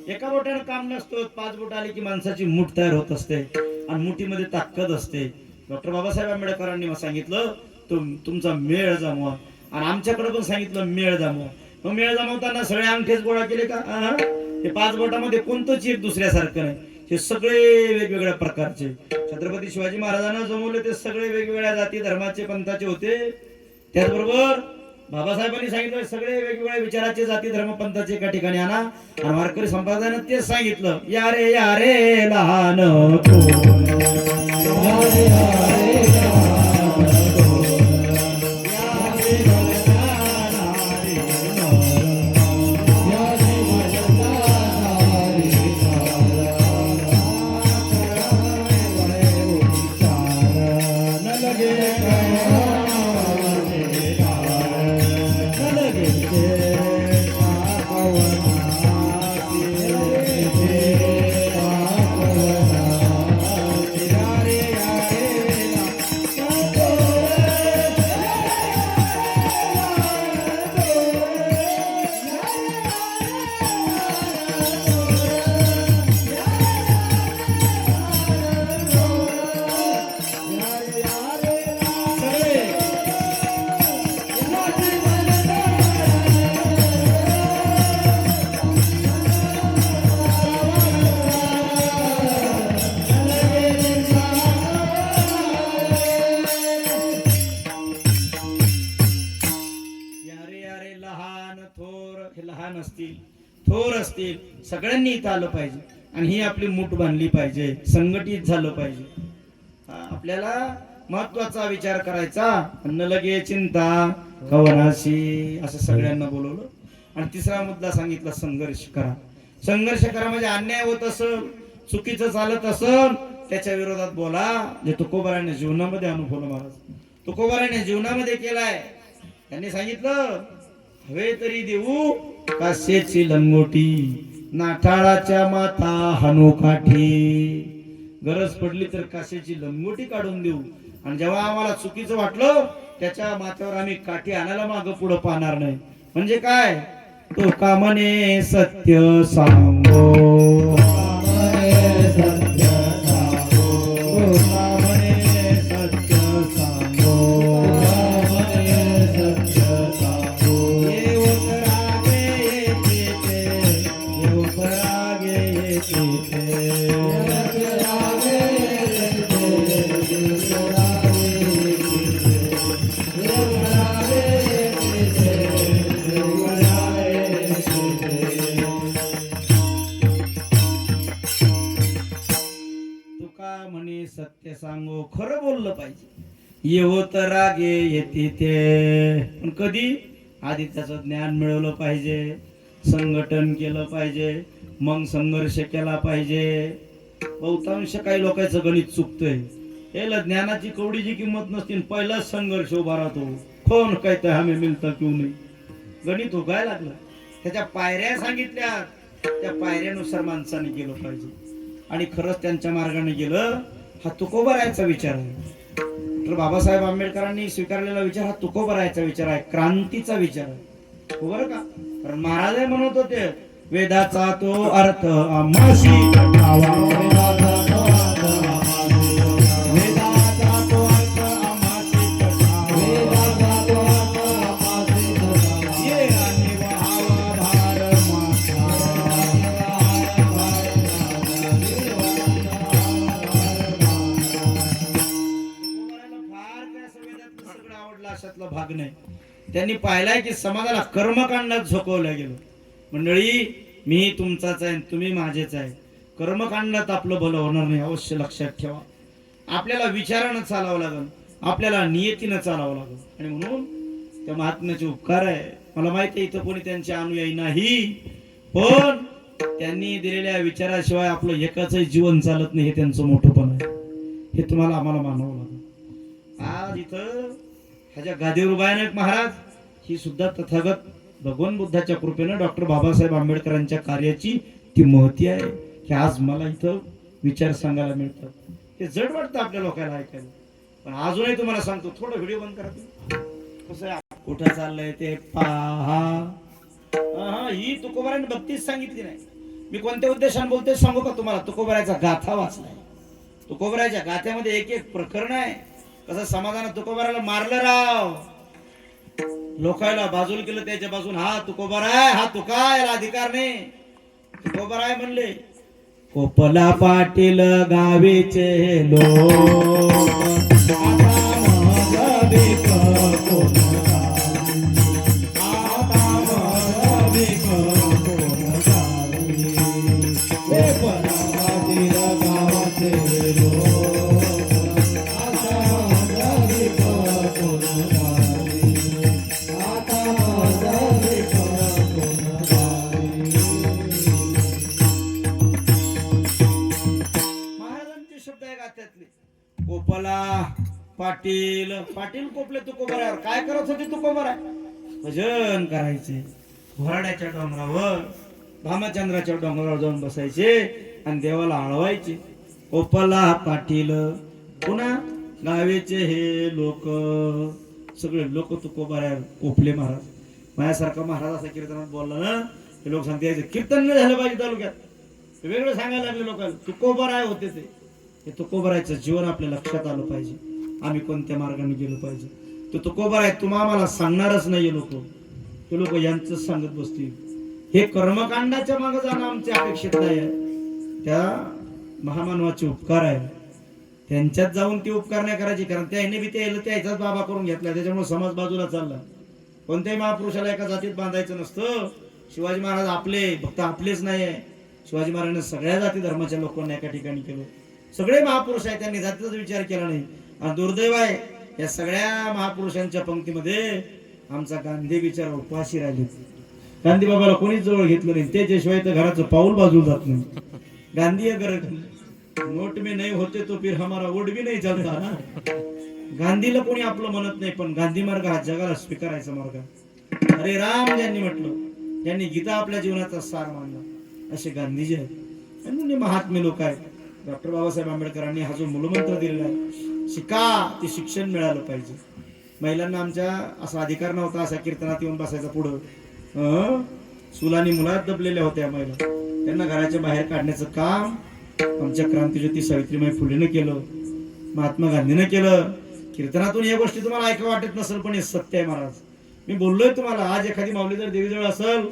एका बोटानं काम नसतो, 5 बोट आली की माणसाची मूठ तयार होत असते आणि मुठीमध्ये ताकद असते. डॉक्टर बाबासाहेब आंबेडकरांनी सांगितलं तुमचा मेळ जमवा, आणि आमच्याकडे पण सांगितलं मेळ जमवा. मग मेळ जमवताना सगळे अंगठेच गोळा केले का? हे 5 बोटामध्ये कोणतंच एक दुसऱ्यासारखं नाही, हे सगळे वेगवेगळ्या प्रकारचे. छत्रपती शिवाजी महाराजांना जमवले ते सगळे वेगवेगळ्या जाती धर्माचे पंथाचे होते. त्याचबरोबर बाबासाहेबांनी सांगितलं सगळे वेगवेगळ्या विचाराचे जाती धर्म पंथाचे एका ठिकाणी आणा. आणि वारकरी संप्रदायानं तेच सांगितलं, या रे लहान हे लहान असतील थोर असतील सगळ्यांनी इथं आलं पाहिजे आणि ही आपली मूठ बांधली पाहिजे, संघटित झालं पाहिजे. आपल्याला महत्वाचा विचार करायचा. अन्न लगे चिंता कवनाशी असं सगळ्यांना बोलवलं. आणि तिसरा मुद्दा सांगितला, संघर्ष करा. संघर्ष करा म्हणजे अन्याय होत असेल, चुकीचं चालत असेल त्याच्या विरोधात बोला. जे तुकोबाराने जीवनामध्ये अनुभवलं महाराज, तुकोबाराने जीवनामध्ये केलाय. त्यांनी सांगितलं, हवे तरी देऊ काशेची लंगोटी, नाठाळाच्या माता हानू काठी. गरज पडली तर काशेची लंगोटी काढून देऊ, आणि जेव्हा आम्हाला चुकीचं वाटलं त्याच्या माथ्यावर आम्ही काठी आणायला मागं पुढं पाहणार नाही. म्हणजे काय, तो कामने सत्य सांगो, कामने सत्य सांगो, कामने सत्य सांगो, कामने सत्य सांगो. ये उतरागे येते ते, ये उतरागे येते ते, उतरागे येते ते, उतरागे सत्य सांगो, खरं बोललं पाहिजे. येवत रागे येते ते, पण कधी आधी त्याचं ज्ञान मिळवलं पाहिजे, संघटन केलं पाहिजे, मग संघर्ष केला पाहिजे. बहुतांश काही लोकांचं गणित चुकतंय. याला ज्ञानाची कवडीची किंमत नसते, पहिलाच संघर्ष उभा राहतो. कोण काय तर हमें मिळतं क्यों नाही, गणित उगायला लागलं. त्याच्या पायऱ्या सांगितल्या, त्या पायऱ्यानुसार माणसाने गेलं पाहिजे. आणि खरंच त्यांच्या मार्गाने गेलं. हा तुकोबारायचा विचार आहे. डॉक्टर बाबासाहेब आंबेडकरांनी स्वीकारलेला विचार हा तुकोबारायचा विचार आहे, क्रांतीचा विचार आहे. बरं का, कारण महाराज म्हणत होते, वेदाचा तो अर्थ आम्हाशी कळावा, वेदाचा तो अर्थ आम्हाशी कळावा, वेदाचा तो अर्थ आम्हाशी कळावा, वेदाचा तो अर्थ आम्हाशी कळावा. ये आणि वाहावा भार अशातला भाग नाही. त्यांनी पाहिलाय की समाजाला कर्मकांडात झोकवलं गेलं. मंडळी, मी तुमचाच आहे, तुम्ही माझेच आहे. कर्मकांडात आपलं भलं होणार नाही, अवश्य लक्षात ठेवा. आपल्याला विचारानं चालावं लागेल, आपल्याला नियतीनं चालावं लागेल. आणि म्हणून त्या महात्म्याचे उपकार आहे. मला माहिती आहे इथं कोणी त्यांचे अनुयायी नाही, पण त्यांनी दिलेल्या विचाराशिवाय आपलं एकाच जीवन चालत नाही. हे त्यांचं मोठंपण आहे, हे तुम्हाला आम्हाला मानावं लागेल. आज इथं ह्याच्या गादीवर उभा आहे महाराज, ही सुद्धा तथागत भगवान बुद्धाच्या कृपेनं डॉक्टर बाबासाहेब आंबेडकरांच्या कार्याची ती महती आहे की आज मला इथं विचार सांगायला मिळतात. हे जड वाटतं आपल्या लोकांना ऐकायला. पण अजूनही तुम्हाला सांगतो, थोडं व्हिडिओ बंद करा. कसं आहे, कुठं चाललंय ते पहा. ही तुकोबाराने भक्तीच सांगितली नाही. मी कोणत्या उद्देशाने बोलतोय सांगू का तुम्हाला? तुकोबाराचा गाथा वाचलाय. तुकोबाराच्या गाथ्यामध्ये एक एक प्रकरण आहे. कसं समाजानं तुकोबाराला मारलं राव, लोकायला बाजूला केलं, त्याच्या बाजून हा तुकोबार आहे, हा तुका, याला अधिकार नाही, तुकोबार आहे म्हणले. कोपला पाटील गावीचे लोक, कोपला पाटील, पाटील कोपले तुकोबारावर काय करत होते? तुकोबारा भजन करायचे. घोराड्याच्या डोंगरावर, भामचंद्राच्या डोंगरावर जाऊन बसायचे आणि देवाला आळवायचे. कोपला पाटील, पुन्हा गावेचे हे लोक, सगळे लोक तुकोबारावर कोपले महाराज. माझ्यासारखा महाराज असं कीर्तनात बोलला ना, हे लोक सांगते कीर्तन नाही झालं पाहिजे तालुक्यात, वेगळं सांगायला लागले लोकांना. तुकोबाराय होते ते. हे तुकोबारायचं जीवन आपल्या लक्षात आलं पाहिजे. आम्ही कोणत्या मार्गाने गेलो पाहिजे. तो तुकोबाराय तुम्हाला मला सांगणारच नाही. लोक ते लोक यांचं सांगत बसतील. हे कर्मकांडाच्या मागे जाणं आमचे अपेक्षित नाही आहे. त्या महामानवाचे उपकार आहे, त्यांच्यात जाऊन ते उपकार नाही करायचे. कारण त्याने बी त्याचाच बाबा करून घेतला, त्याच्यामुळे समाज बाजूला चालला. कोणत्याही महापुरुषाला एका जातीत बांधायचं नसतं. शिवाजी महाराज आपले फक्त आपलेच नाही आहे, शिवाजी महाराजांनी सगळ्या जाती धर्माच्या लोकांना एका ठिकाणी केलं. सगळे महापुरुष आहेत, त्यांनी जातीचा विचार केला नाही. आणि दुर्दैव आहे या सगळ्या महापुरुषांच्या पंक्तीमध्ये आमचा गांधी बिचारा उपाशी राहिले. गांधी बाबाला कोणीच जवळ घेतलं नाही, त्याच्याशिवाय तर घराचं पाऊल बाजूला जात नाही. गांधी अगर नोट में नहीं होते तो फिर हमारा वोट भी नहीं चलता ना. गांधीला कोणी आपलं म्हणत नाही, पण गांधी मार्ग हा जगाला स्वीकारायचा मार्ग. अरे राम ज्यांनी म्हटलं, ज्यांनी गीता आपल्या जीवनाचा सार मानला असे गांधीजी आहेत. आणि महात्मे लोक आहेत. डॉक्टर बाबासाहेब आंबेडकरांनी हा जो मूलमंत्र दिलेला आहे, शिका, ते शिक्षण मिळालं पाहिजे. महिलांना आमच्या असा अधिकार नव्हता असा कीर्तनात येऊन बसायचा पुढं. सुलानी मुलात दबलेल्या होत्या महिला, त्यांना घराच्या बाहेर काढण्याचं काम आमच्या क्रांतीज्योती सावित्रीबाई फुलेनं केलं, महात्मा गांधीनं केलं. कीर्तनातून या गोष्टी तुम्हाला ऐका वाटत नसेल, पण हे सत्य आहे महाराज. मी बोललोय तुम्हाला, आज एखादी माऊली जर देवीजवळ असेल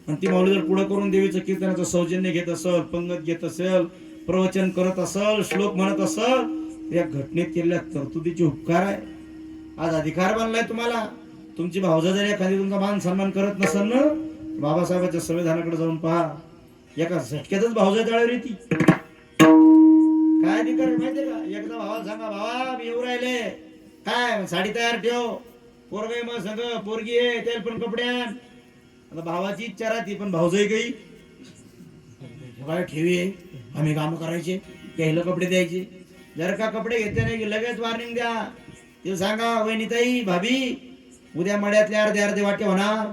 आणि ती माऊली जर पुढे करून देवीचं कीर्तनाचं सौजन्य घेत असेल, पंगत घेत असेल, प्रवचन करत असेल, श्लोक म्हणत असेल, या घटनेत केलेल्या तरतुदीचे उपकार आहे. आज अधिकार बनलाय तुम्हाला. तुमची भावजा जर एखादी तुमचा मान सन्मान करत नसेल ना, बाबासाहेबांच्या संविधानाकडे जाऊन पहा, एका झटक्यातच भावजा तळावर येते. काय अधिकार माहितीये का? एकदा भावाला सांगा, भावा मी येऊ राहिले, काय साडी तयार ठेव, पोरगे मग सगळं पोरगी आहे, तेल पण कपडे आण. आता भावाची इच्छा राहते, पण भावजही काही ठेवी आहे, आम्ही काम करायचे, घ्यायला कपडे द्यायचे. जर का कपडे घेतले नाही लगेच वॉर्निंग द्या. ते सांगा, वहिनीताई भाभी उद्या मड्यातले अर्धे अर्धे वाटे होणार,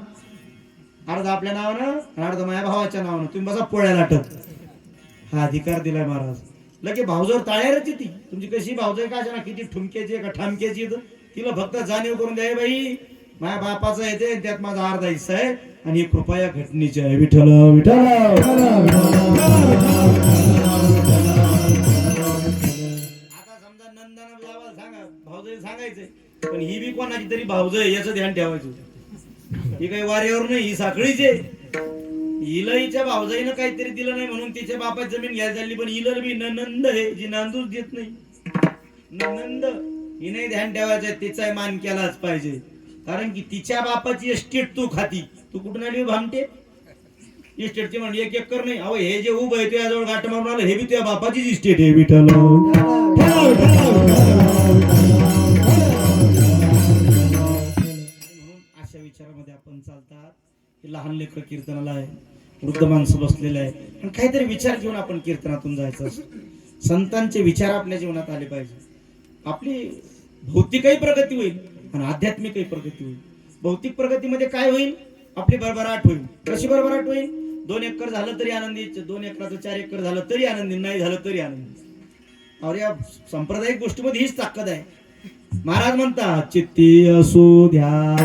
अर्ध आपल्या नावानं अर्ध माझ्या भावाच्या नावानं, तुम्ही बसा पोळ्या लाटत. हा अधिकार दिलाय महाराज. लगे भावजोर टाळ्यारच ती तुमची कशी भावजय का ना, किती ठुमक्याची का ठामक्याची, तिला फक्त जाणीव करून द्या, बाई माझ्या बापाचं येते, त्यात माझा अर्धा हिस्सा आहे, आणि ही कृपा या घटनेची आहे. विठ्ठल विठ्ठल. आता समजा नंदन बाबाला सांगा, भावजय सांगायचंय, पण ही बी कोणाची तरी भावजय याचं ध्यान ठेवायचं. ही काही वाऱ्यावर नाही, ही साखळीच आहे. हिला हिच्या भावजाईनं काहीतरी दिलं नाही म्हणून तिच्या बापाची जमीन घ्यायला चालली, पण हिला बी ननंद आहे जी नांदूच देत नाही. ननंद हिने ध्यान ठेवायचं, तिचा मान केलाच पाहिजे, कारण की तिच्या बापाची एस्टेट तू खाती. तू कुठून आली भामटे? इस्टेटची म्हणजे एक एकर नाही. अहो हे जे उभं आहे तुझ्याजवळ गाठ मारून आलं, हे बी तुझ्या बापाचीच इस्टेट आहे. विठ्ठल अशा विचारामध्ये आपण चालतात. लहान लेकर कीर्तनाला आहे, वृद्ध माणसं बसलेलं आहे, पण काहीतरी विचार घेऊन आपण कीर्तनातून जायचं असतं. संतांचे विचार आपल्या जीवनात आले पाहिजे. आपली भौतिकही प्रगती होईल आणि आध्यात्मिकही प्रगती होईल. भौतिक प्रगतीमध्ये काय होईल? आपली भरभराट होईल. कशी भरभराट होईल? 2 एकर झालं तरी आनंदी, 2 एकराचं 4 एकर झालं तरी आनंदी, नाही झालं तरी आनंदी. अरे या सांप्रदायिक गोष्टीमध्ये हीच ताकद आहे. महाराज म्हणतात, चित्ती असू द्या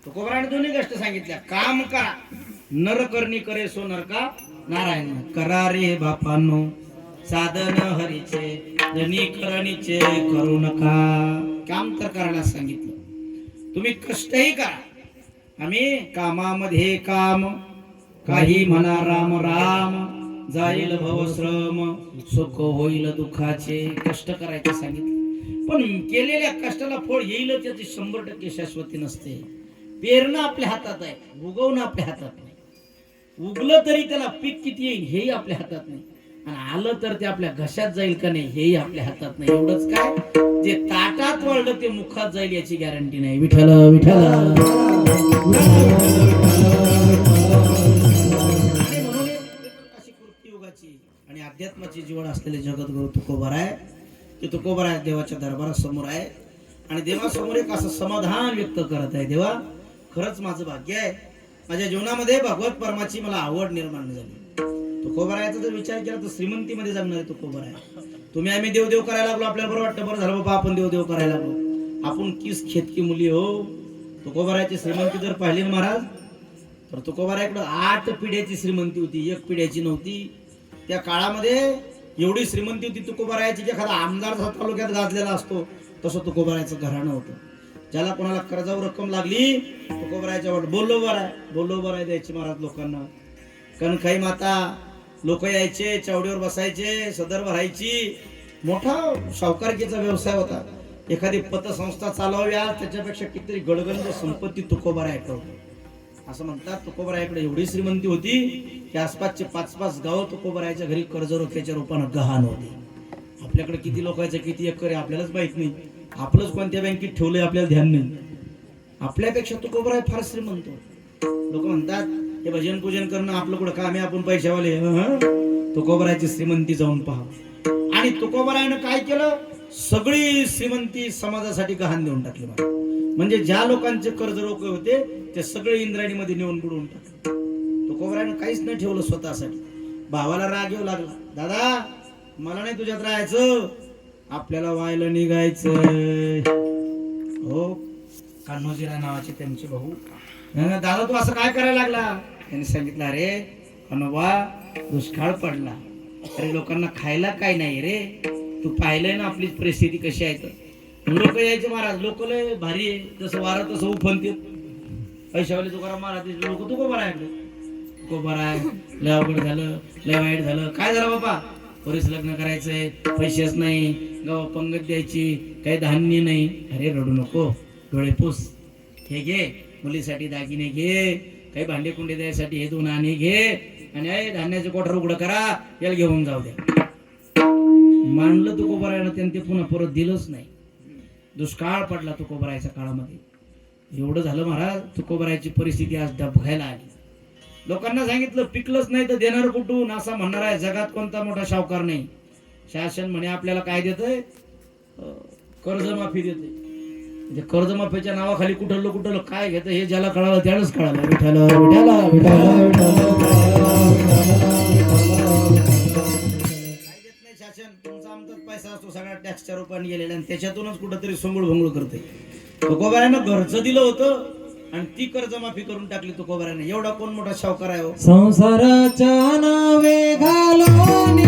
तुकोबराने दोन्ही गोष्ट सांगितल्या. काम करा, नर करणी करे सो नरका नारायण. करा रे बापांनो साधन हरीचे, जनी करणीचे करू नका. काम तर करायला सांगितलं, तुम्ही कष्टही करा. आम्ही कामामध्ये काम, काही म्हणा राम राम, जाईल भवश्रम सुख होईल दुःखाचे. कष्ट करायचे सांगितले, पण केलेल्या कष्टाला फळ येईल त्याची 100% शाश्वती नसते. पेरणं आपल्या हातात आहे, उगवणं आपल्या हातात नाही. उगलं तरी त्याला पीक किती येईल हेही आपल्या हातात नाही, आणि आलं तर ते आपल्या घशात जाईल का नाही हेही आपल्या हातात नाही. एवढंच काय, जे ताटात वळलं ते मुखात जाईल याची गॅरंटी नाही. विठ्ठल विठ्ठल. आणि अध्यात्माची जीवन असलेले जगद्गुरु तुकोबाराय, की तुकोबाराय देवाच्या दरबारासमोर आहे आणि देवासमोर एक असं समाधान व्यक्त करत आहे. देवा, खरंच माझं भाग्य आहे, माझ्या जीवनामध्ये भगवत परमाची मला आवड निर्माण झाली. तुकोबारायचा जर विचार केला तर श्रीमंतीमध्ये जगणारे तुकोबाराय. तुम्ही आम्ही देवदेव करायला लागलो, आपल्याला बरं वाटतं, बरं झालं बाबा आपण देवदेव करायला लागलो. आपण किस खेतकी मुली हो. तुकोबारायची श्रीमंती जर पाहिली महाराज तर तुकोबारायकडे 8 पिढ्याची श्रीमंती होती, 1 पिढ्याची नव्हती. त्या काळामध्ये एवढी श्रीमंती होती तुकोबारायची की एखादा आमदार तालुक्यात गाजलेला असतो तसं तुकोबारायचं घराणं होतं. ज्याला कोणाला कर्जावर रक्कम लागली तुकोबारायच्या वाट बोललो बराय द्यायची महाराज लोकांना. कणखाई माता लोक यायचे, चावडीवर बसायचे, सदर भरायची. मोठा सावकारकीचा व्यवसाय होता. एखादी पतसंस्था चालवावी आज त्याच्यापेक्षा कितीतरी गडगंज संपत्ती तुकोबारायकडे होती. असं म्हणतात तुकोबारायकडे एवढी श्रीमंती होती की आसपासचे 5-5 गावं तुकोबारायच्या घरी कर्जरोख्याच्या रूपानं गहाण होती. आपल्याकडे किती लोकांचं किती एकर आहे आपल्यालाच माहित नाही. आपलंच कोणत्या बँकेत ठेवलंय आपल्याला ध्यान नाही. आपल्यापेक्षा तुकोबाराय फार श्रीमंत. लोक म्हणतात हे भजन पूजन करणं आपलं कुठं काम आहे, आपण पैशावाले. तुकोबारायची श्रीमंती जाऊन पहा. आणि तुकोबारायनं काय केलं, सगळी श्रीमंती समाजासाठी गहाण देऊन टाकली. म्हणजे ज्या लोकांचे कर्ज रोखे होते ते सगळे इंद्रायणीमध्ये नेऊन बुडवून टाकले. तुकोबारायनं काहीच नाही ठेवलं स्वतःसाठी. भावाला राग येऊ लागला, दादा मला नाही तुझ्यात राहायचं, आपल्याला व्हायला निघायचं. हो, कान्होजीराव नावाचे त्यांचे भाऊ, दादा तू असं काय करायला लागला. त्यांनी सांगितलं, अरे कान्होबा दुष्काळ पडला, अरे लोकांना खायला काय नाही रे, तू पाहिलंय ना आपली परिस्थिती कशी आहे. तर लोक यायचे महाराज, लोक लय भारी आहे, जसं वारं तसं उफनते. पैशावाले तुकाराम महाराज लोक तुकोबाराय लय अवघड झालं, लय वाईट झालं. काय झालं बाबा, पोरीस लग्न करायचंय, पैसेच नाही, गाव पंगत द्यायची, काही धान्य नाही. अरे रडू नको, डोळे पुस, हे घे मुलीसाठी दागिने घे, काही भांडे कुंडे द्यायसाठी हे 2 आणे घे, आणि धान्याचे कोठार उघडं करा, याला घेऊन जाऊ द्या. मानलं तुकोबारायनं, त्यांनी ते पुन्हा परत दिलंच नाही. दुष्काळ पडला तुकोबारायच्या काळामध्ये. एवढं झालं महाराज, तुकोबारायची परिस्थिती आज डबघायला आली. लोकांना सांगितलं पिकलंच नाही तर देणार कुठून, असा म्हणणार आहे. जगात कोणता मोठा सावकार नाही. शासन म्हणे आपल्याला काय देतंय, कर्जमाफी देते. म्हणजे कर्जमाफीच्या नावाखाली कुठलं काय घेतं हे ज्याला कळालं त्यालाच कळालं. विठ्ठल विठ्ठल शासन तुमचा आमचाच पैसा असतो, सगळा टॅक्सच्या रूपाने गेलेला, आणि त्याच्यातूनच कुठंतरी सोंगळ भोंगळ करते. तुकोबारायनं घरचं दिलं होतं आणि ती कर्जमाफी करून टाकली तुकोबारायनं. एवढा कोण मोठा सावकार आहे हो. संसाराच्या नावे घालून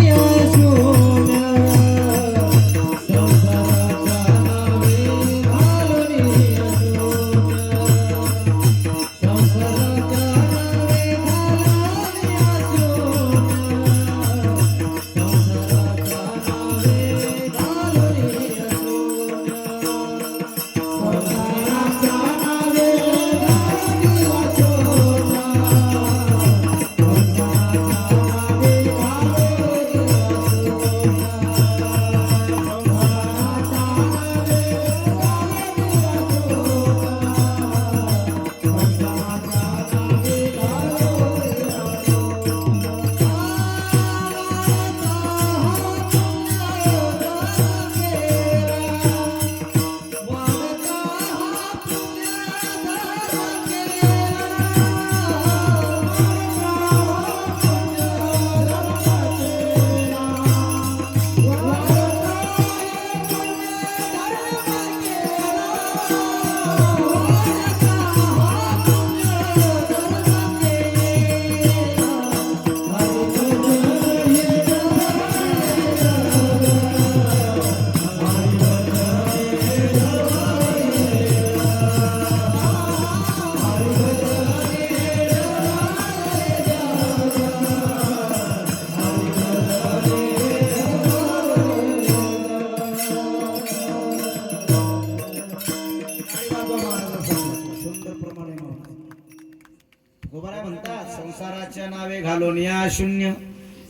शून्य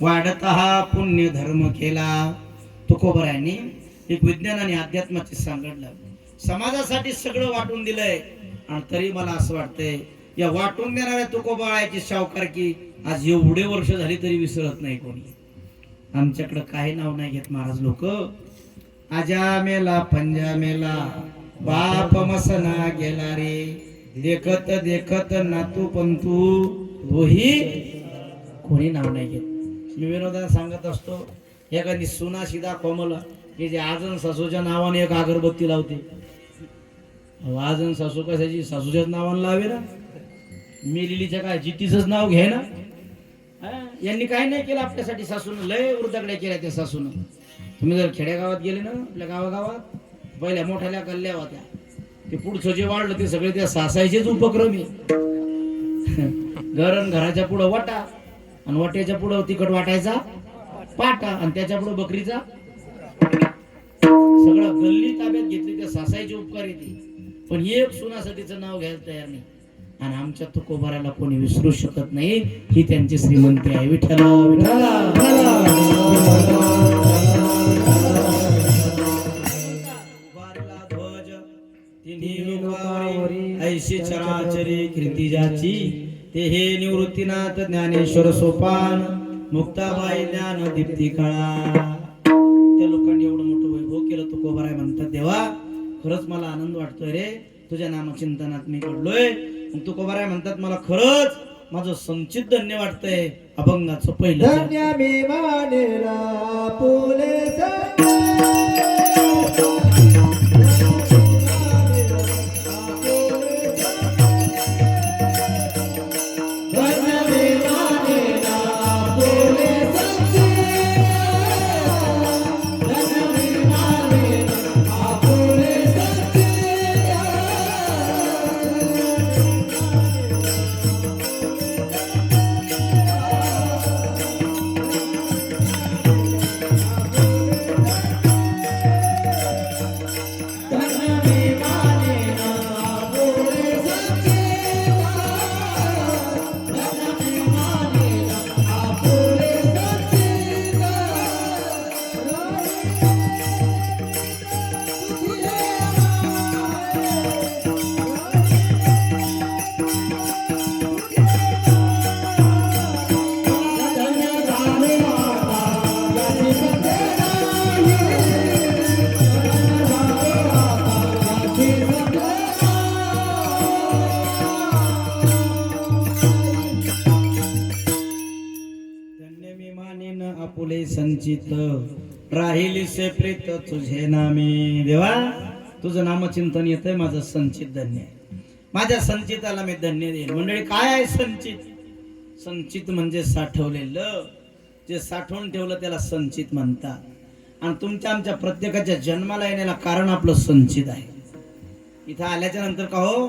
वाढत हा पुण्य धर्म केला. तुकोबरायांनी एक विज्ञान आणि अध्यात्माची सांगितलं. समाजासाठी सगळं वाटून दिलंय आणि तरी मला असं वाटतंय या वाटून देणाऱ्या तुकोबाळाची सावकारकी आज एवढे वर्ष झाली तरी विसरत नाही कोणी. आमच्याकडे काही नाव नाही घेत महाराज लोक. आजा मेला पंजा मेला बाप मसना गेला रे, देखत देखत नातू पंतू तोही कोणी नाव नाही घेत. मी विनोदाने सांगत असतो एखादी सुना शिदा कोमल की जे आजन सासूच्या नावाने एक अगरबत्ती लावते. आजन सासू कशाची सासूच्याच नावाने लावे ना. मेलेलीच्या काय जितीच नाव घे ना. यांनी काही नाही केलं आपल्यासाठी. सासून लय वृद्धाकडे केल्या त्या सासून. तुम्ही जर खेडेगावात गेले ना आपल्या गावागावात पहिल्या मोठ्याल्या कल्ल्या होत्या. ते पुढचं जे वाढलं ते सगळे त्या सासायचेच उपक्रम आहे. घराच्या पुढं वाटा आणि वाट्याच्या पुढं तिखट वाटायचा पाटा आणि त्याच्या पुढं बकरीचा. सगळं गल्ली ताब्यात घेतली त्या सासायचे उपकार येते. पण एक सुनासाठीचं नाव घ्यायला तयार नाही. आणि आमच्या तुकोबाराला कोणी विसरू शकत नाही. ही त्यांची श्रीमंती आहे. विठ्ठला ऐशी चराचरी कीर्ती ज्याची ते हे निवृत्तीनाथ ज्ञानेश्वर सोपान मुक्ताबाई ज्ञान दीप्ती काळा. त्या लोकांनी एवढं मोठं वैभव केलं. तुकोबाराय म्हणतात देवा खरंच मला आनंद वाटतोय रे तुझ्या नामचिंतनात मी घडलोय. मग तुकोबाराय म्हणतात मला खरंच माझं संचित धन्य वाटतंय. अभंगाचं पहिलं धन्य मी मानेला पुले आपुले संचित राहिली से प्रीत तुझे नामे. देवा तुझं नामचिंतन येतंय माझं संचित धन्य आहे. माझ्या संचिताला मी धन्य देईन. मंडळी काय आहे संचित? संचित म्हणजे साठवलेलं. जे साठवून ठेवलं त्याला संचित म्हणतात. आणि तुमच्या आमच्या प्रत्येकाच्या जन्माला येण्याला कारण आपलं संचित आहे. इथं आल्याच्या नंतर का हो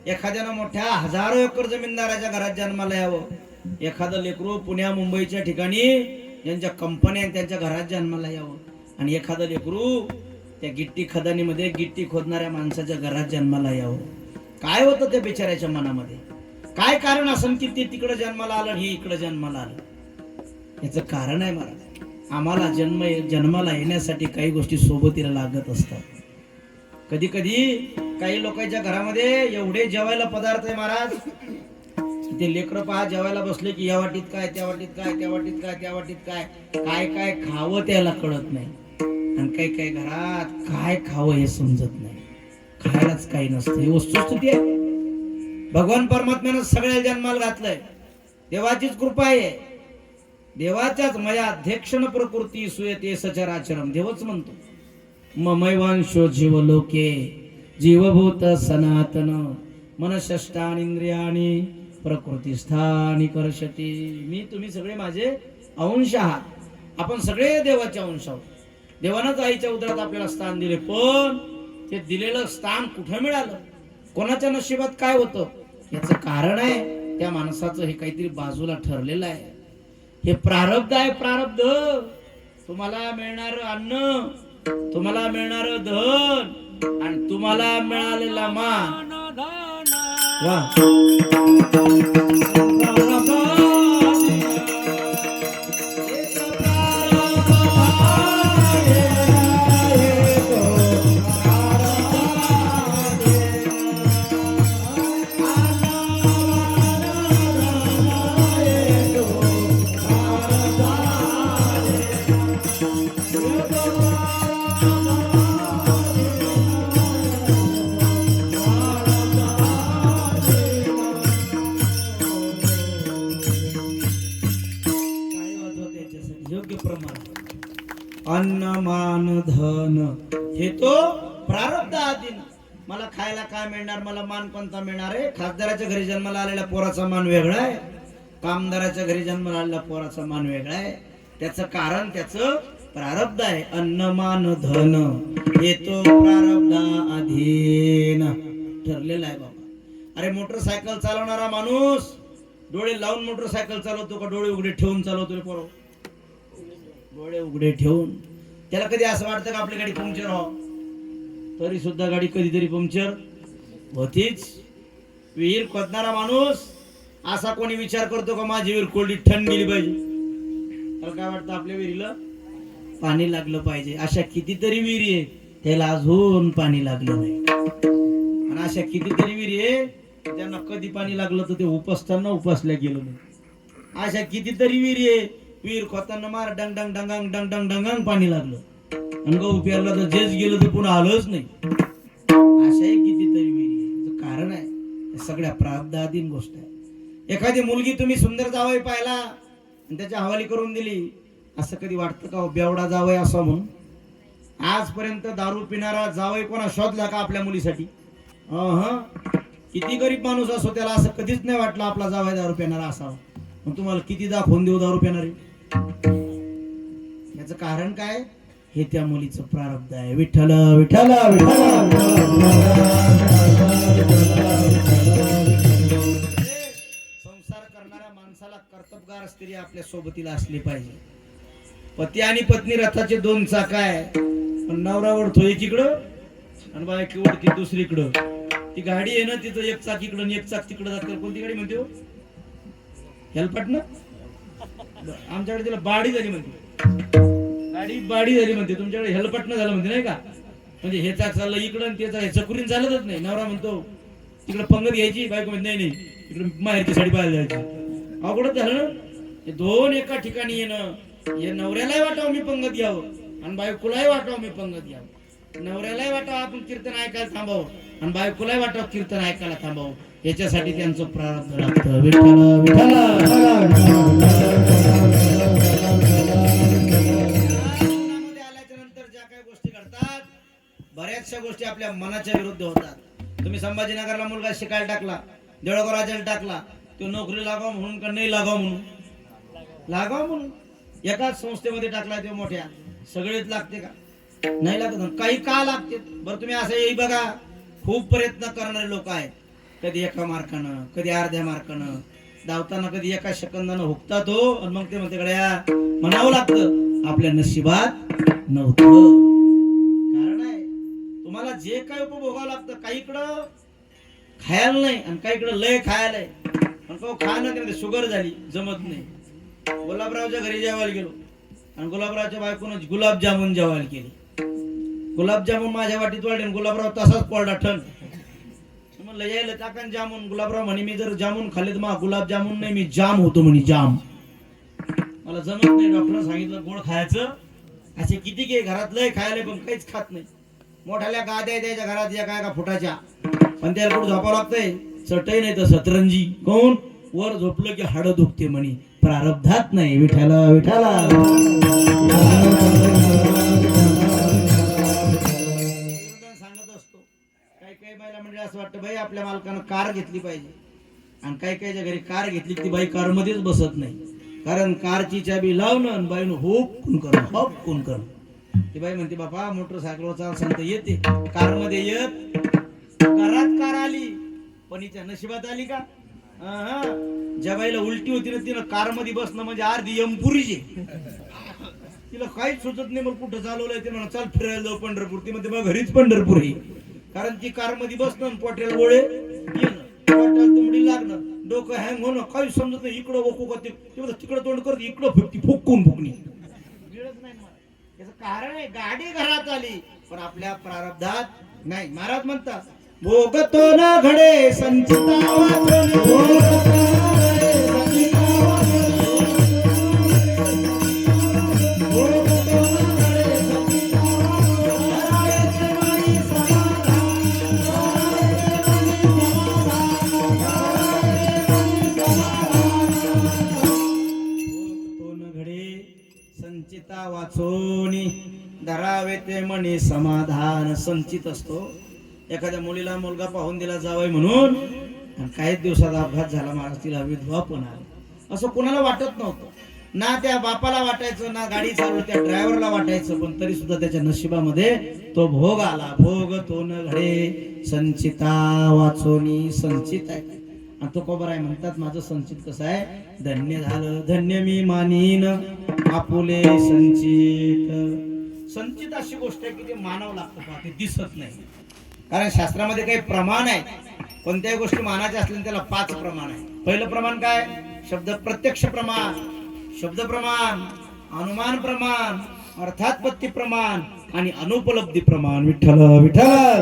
एखाद्यानं मोठ्या हजारो एकर जमीनदाराच्या घरात जन्माला यावं. एखादं लेकरू पुण्या मुंबईच्या ठिकाणी ज्यांच्या कंपन्या त्यांच्या घरात जन्माला यावं. आणि एखादं लेकरू त्या गिट्टी खदानीमध्ये गिट्टी खोदणाऱ्या माणसाच्या घरात जन्माला यावं. काय होतं त्या बिचाऱ्याच्या मनामध्ये? काय कारण असं की ते तिकडे जन्माला आलं आणि हे इकडे जन्माला आलं? याचं कारण आहे महाराज. आम्हाला जन्माला येण्यासाठी काही गोष्टी सोबतीला लागत असतात. कधी कधी काही लोकांच्या घरामध्ये एवढे जेवायला पदार्थ आहे महाराज. ते लेकरं पहा जेवायला बसले की या वाटीत काय त्या वाटीत काय त्या वाटीत काय त्या वाटीत काय काय काय खावं त्याला कळत नाही. आणि काही काही घरात काय खावं हे समजत नाही. खायलाच काही नसतं. ही वस्तुस्थिती आहे. भगवान परमात्म्यानं सगळ्या जन्माला घातलंय. देवाचीच कृपा आहे. देवाच्याच मयाध्यक्षण प्रकृती सुयते सचराचरम. देवच म्हणतो ममैवांशो जीव लोके जीवभूत सनातन मनषष्टान इंद्रियाणी प्रकृतीस्थानी कर्षती. मी तुम्ही सगळे माझे अंश आहात. आपण सगळे देवाचे अंश आहोत. देवानंच आईच्या उदरात आपल्याला स्थान दिले. पण ते दिलेलं स्थान कुठं मिळालं? कोणाच्या नशिबात काय होतं? याचं कारण आहे त्या माणसाचं हे काहीतरी बाजूला ठरलेलं आहे. हे प्रारब्ध आहे. प्रारब्ध. तुम्हाला मिळणार अन्न, तुम्हाला मिळणार धन आणि तुम्हाला मिळालेला मान. वा काय वाजवत याच्यासाठी योग्य प्रमाण अन्न मान धन हे तो प्रारब्ध आधीन. मला खायला काय मिळणार, मला मान कोणता मिळणार आहे? खासदाराच्या घरी जन्माला आलेल्या पोराचा मान वेगळा आहे, कामदाराच्या घरी जन्माला आलेल्या पोराचा मान वेगळा आहे. त्याचं कारण त्याचं प्रारब्ध आहे. अन्न मान धन हे तो प्रारब्ध अधीन ठरलेला आहे बाबा. अरे मोटरसायकल चालवणारा माणूस डोळे लावून मोटरसायकल चालवतो का डोळे उघडे ठेवून चालवतो रे पोरं? डोळे उघडे ठेवून. त्याला कधी असं वाटतं का आपली गाडी पंक्चर हो? तरी सुद्धा गाडी कधीतरी पंक्चर होतीच. विहीर खोदणारा माणूस असा कोणी विचार करतो का माझी विहीर कोरडी ठण गेली पाहिजे? त्याला काय वाटतं आपल्या विहिरीला पाणी लागलं पाहिजे. अशा कितीतरी विहिरी आहे त्याला अजून पाणी लागलं नाही. आणि अशा कितीतरी विहिरी आहे त्यांना कधी पाणी लागलं तर ते उपसताना उपसल्या गेलं नाही. अशा कितीतरी विहिरी आहे विहीर खोताना मार डंग डंग डंगांग डंग डंग डंगांग पाणी लागलं आणि गहू पेरला तर जेच गेलं तर पुन्हा आलंच नाही. अशाही कितीतरी विहिरी आहे. कारण आहे हे सगळ्या प्रारब्धाधीन गोष्ट आहे. एखादी मुलगी तुम्ही सुंदर जावई पाहिला आणि त्याच्या हवाली करून दिली, असं कधी वाटतं का बेवडा जावई असा म्हणून? आजपर्यंत दारू पिणारा जावई कोणा शोधला का आपल्या मुलीसाठी? किती गरीब माणूस असो त्याला असं कधीच नाही वाटलं आपला जावई दारू पिणारा असावा. मग तुम्हाला किती दाखवून देऊ दारू पिणारे? याचं कारण काय? हे त्या मुलीचं प्रारब्ध आहे. विठ्ठल विठ्ठल संसार करणाऱ्या माणसाला कर्तबगार स्त्री आपल्या सोबतीला असली पाहिजे. पती आणि पत्नी रथाचे दोन चाक आहे, पण नवरा ओढतो एकीकडं आणि बायको ओढती दुसरीकडं. ती गाडी आहे ना तिथं एक चाक इकडं आणि एक चाक तिकडं जात. कोणती गाडी म्हणते हो? हेल्पट ना? आमच्याकडे तिला बाडी झाली म्हणते. गाडी बाडी झाली म्हणते. तुमच्याकडे हेल्पट न झालं म्हणते नाही का? म्हणजे हे चाक चाललं इकडं आणि ते चाक चकुरीन चालतच नाही. नवरा म्हणतो तिकडे पंगत घ्यायची, बायको म्हणते नाही नाही इकडे माहेरची साडी पाहायला जायची. अवघडच झालं ना. हे दोन एका ठिकाणी येणं. हे नवऱ्यालाही वाटावं मी पंगत घ्यावं आणि बायकोलाही वाटावं मी पंगत घ्यावं. नवऱ्यालाही वाटावं आपण कीर्तन ऐकायला थांबावं आणि बायकोलाही वाटावं कीर्तन ऐकायला थांबावं. याच्यासाठी त्यांचं प्रारब्ध लागतं. विठ्ठल विठ्ठल आल्याच्या नंतर ज्या काही गोष्टी घडतात बऱ्याचशा गोष्टी आपल्या मनाच्या विरुद्ध होतात. तुम्ही संभाजीनगरला मुलगा शिकायला टाकला, देवळगाव राजाला टाकला, तो नोकरी लागाव म्हणून का नाही लागाव म्हणून? लागाव म्हणून. एकाच संस्थेमध्ये टाकला तो मोठ्या, सगळेच लागते का? नाही लागत. काही का लागते बरं? तुम्ही असं येई बघा, खूप प्रयत्न करणारे लोक आहेत. कधी एका मार्कानं, कधी अर्ध्या मार्कानं, धावताना कधी एका सेकंदानं हुकतात हो. आणि मग ते म्हणते गड्या म्हणावं लागतं आपल्या नशिबात नव्हतं. कारण आहे तुम्हाला जे काही उपभोगावं लागतं. काहीकडं खायला नाही आणि काहीकडं लय खायला आहे. पण खाणं ते शुगर झाली जमत नाही. गुलाबरावच्या घरी जेवायला गेलो आणि गुलाबरावच्या बायकोनं गुलाबजामुन जेवायला केली. गुलाबजामुन माझ्या वाटीत वाढले, गुलाबराव तसाच पडला ठण. म्हणलं यायला टाकान जामून. गुलाबराव म्हणे मी जर जामून खाल्ले तर मग गुलाबजामुन नाही मी जाम होतो म्हणे. जाम मला जमत नाही. डॉक्टरने सांगितलं गोड खायचं. असे किती के घरात लय खायला पण काहीच खात नाही. मोठ्याल्या गाद्या द्यायच्या घरात या काय का फुटाच्या, पण त्याला कुठं झोपावं लागतंय. चटई नाही तर सतरंजी. कोण वर झोपलं की हाडं दुखते म्हणे. प्रारब्धात नाही. विठ्ठला विठ्ठला सांगत असतो. काही काही बाईला म्हणजे असं वाटतं बाई आपल्या मालकानं कार घेतली पाहिजे, आणि काही काहीच्या घरी कार घेतली ती बाई कार मध्येच बसत नाही. कारण कारची चाबी लावणं आणि बाईनं होप खून करणं, होप खून करणं. ती बाई म्हणते बापा मोटरसायकलवर चाल सांगता येते, कार मध्ये येत. घरात कार आली पण हिच्या नशिबात आली का? ज्या बाईला उलटी होती ना तिनं कार मध्ये बसणं म्हणजे अर्धी यमपुरीची. तिला काहीच सुचत नाही. मग कुठं चालवलंय ते म्हणा चाल फिरायला जाऊ पंढरपूर. ती म्हणते मग घरीच पंढरपूर आहे. कारण ती कार मध्ये बसणं पोट्याला गोळे येणं, पोटाला तुंबडी लागणं, डोकं हँग होणं, काही समजत नाही. इकडं वकू का तिकडं तोंड करते, इकडं फुकती फुकून फुकणी. याचं कारण आहे गाडी घरात आली पण आपल्या प्रारब्धात नाही. महाराज म्हणतात भोगतो ना घडे संचिता वाचून, धरावे ते मनी समाधान संचित असतो. एखाद्या मुलीला मुलगा पाहून दिला जावय म्हणून आणि काही दिवसात अपघात झाला, महाराज तिला विधवा पण आली. असं कोणाला वाटत नव्हतं, ना त्या बापाला वाटायचं, ना गाडी चालू त्या ड्रायव्हरला वाटायचं, पण तरी सुद्धा त्याच्या नशिबामध्ये तो भोग आला. भोग तो न घडे संचिता वाचोनी संचित आहे. आणि तो कोबर आहे म्हणतात माझं संचित कसं आहे, धन्य झालं धन्य मी मानीन आपुले संचित. संचित अशी गोष्ट आहे की ते मानव लागतं पहा, ते दिसत नाही. कारण शास्त्रामध्ये काही प्रमाण आहे, कोणत्याही गोष्टी मानाच्या असल्या त्याला 5 प्रमाण आहे. पहिलं प्रमाण काय, शब्द प्रत्यक्ष प्रमाण, शब्द प्रमाण, अनुमान प्रमाण, अर्थात्पत्ती प्रमाण आणि अनुपलब्धी प्रमाण. विठ्ठल विठ्ठल.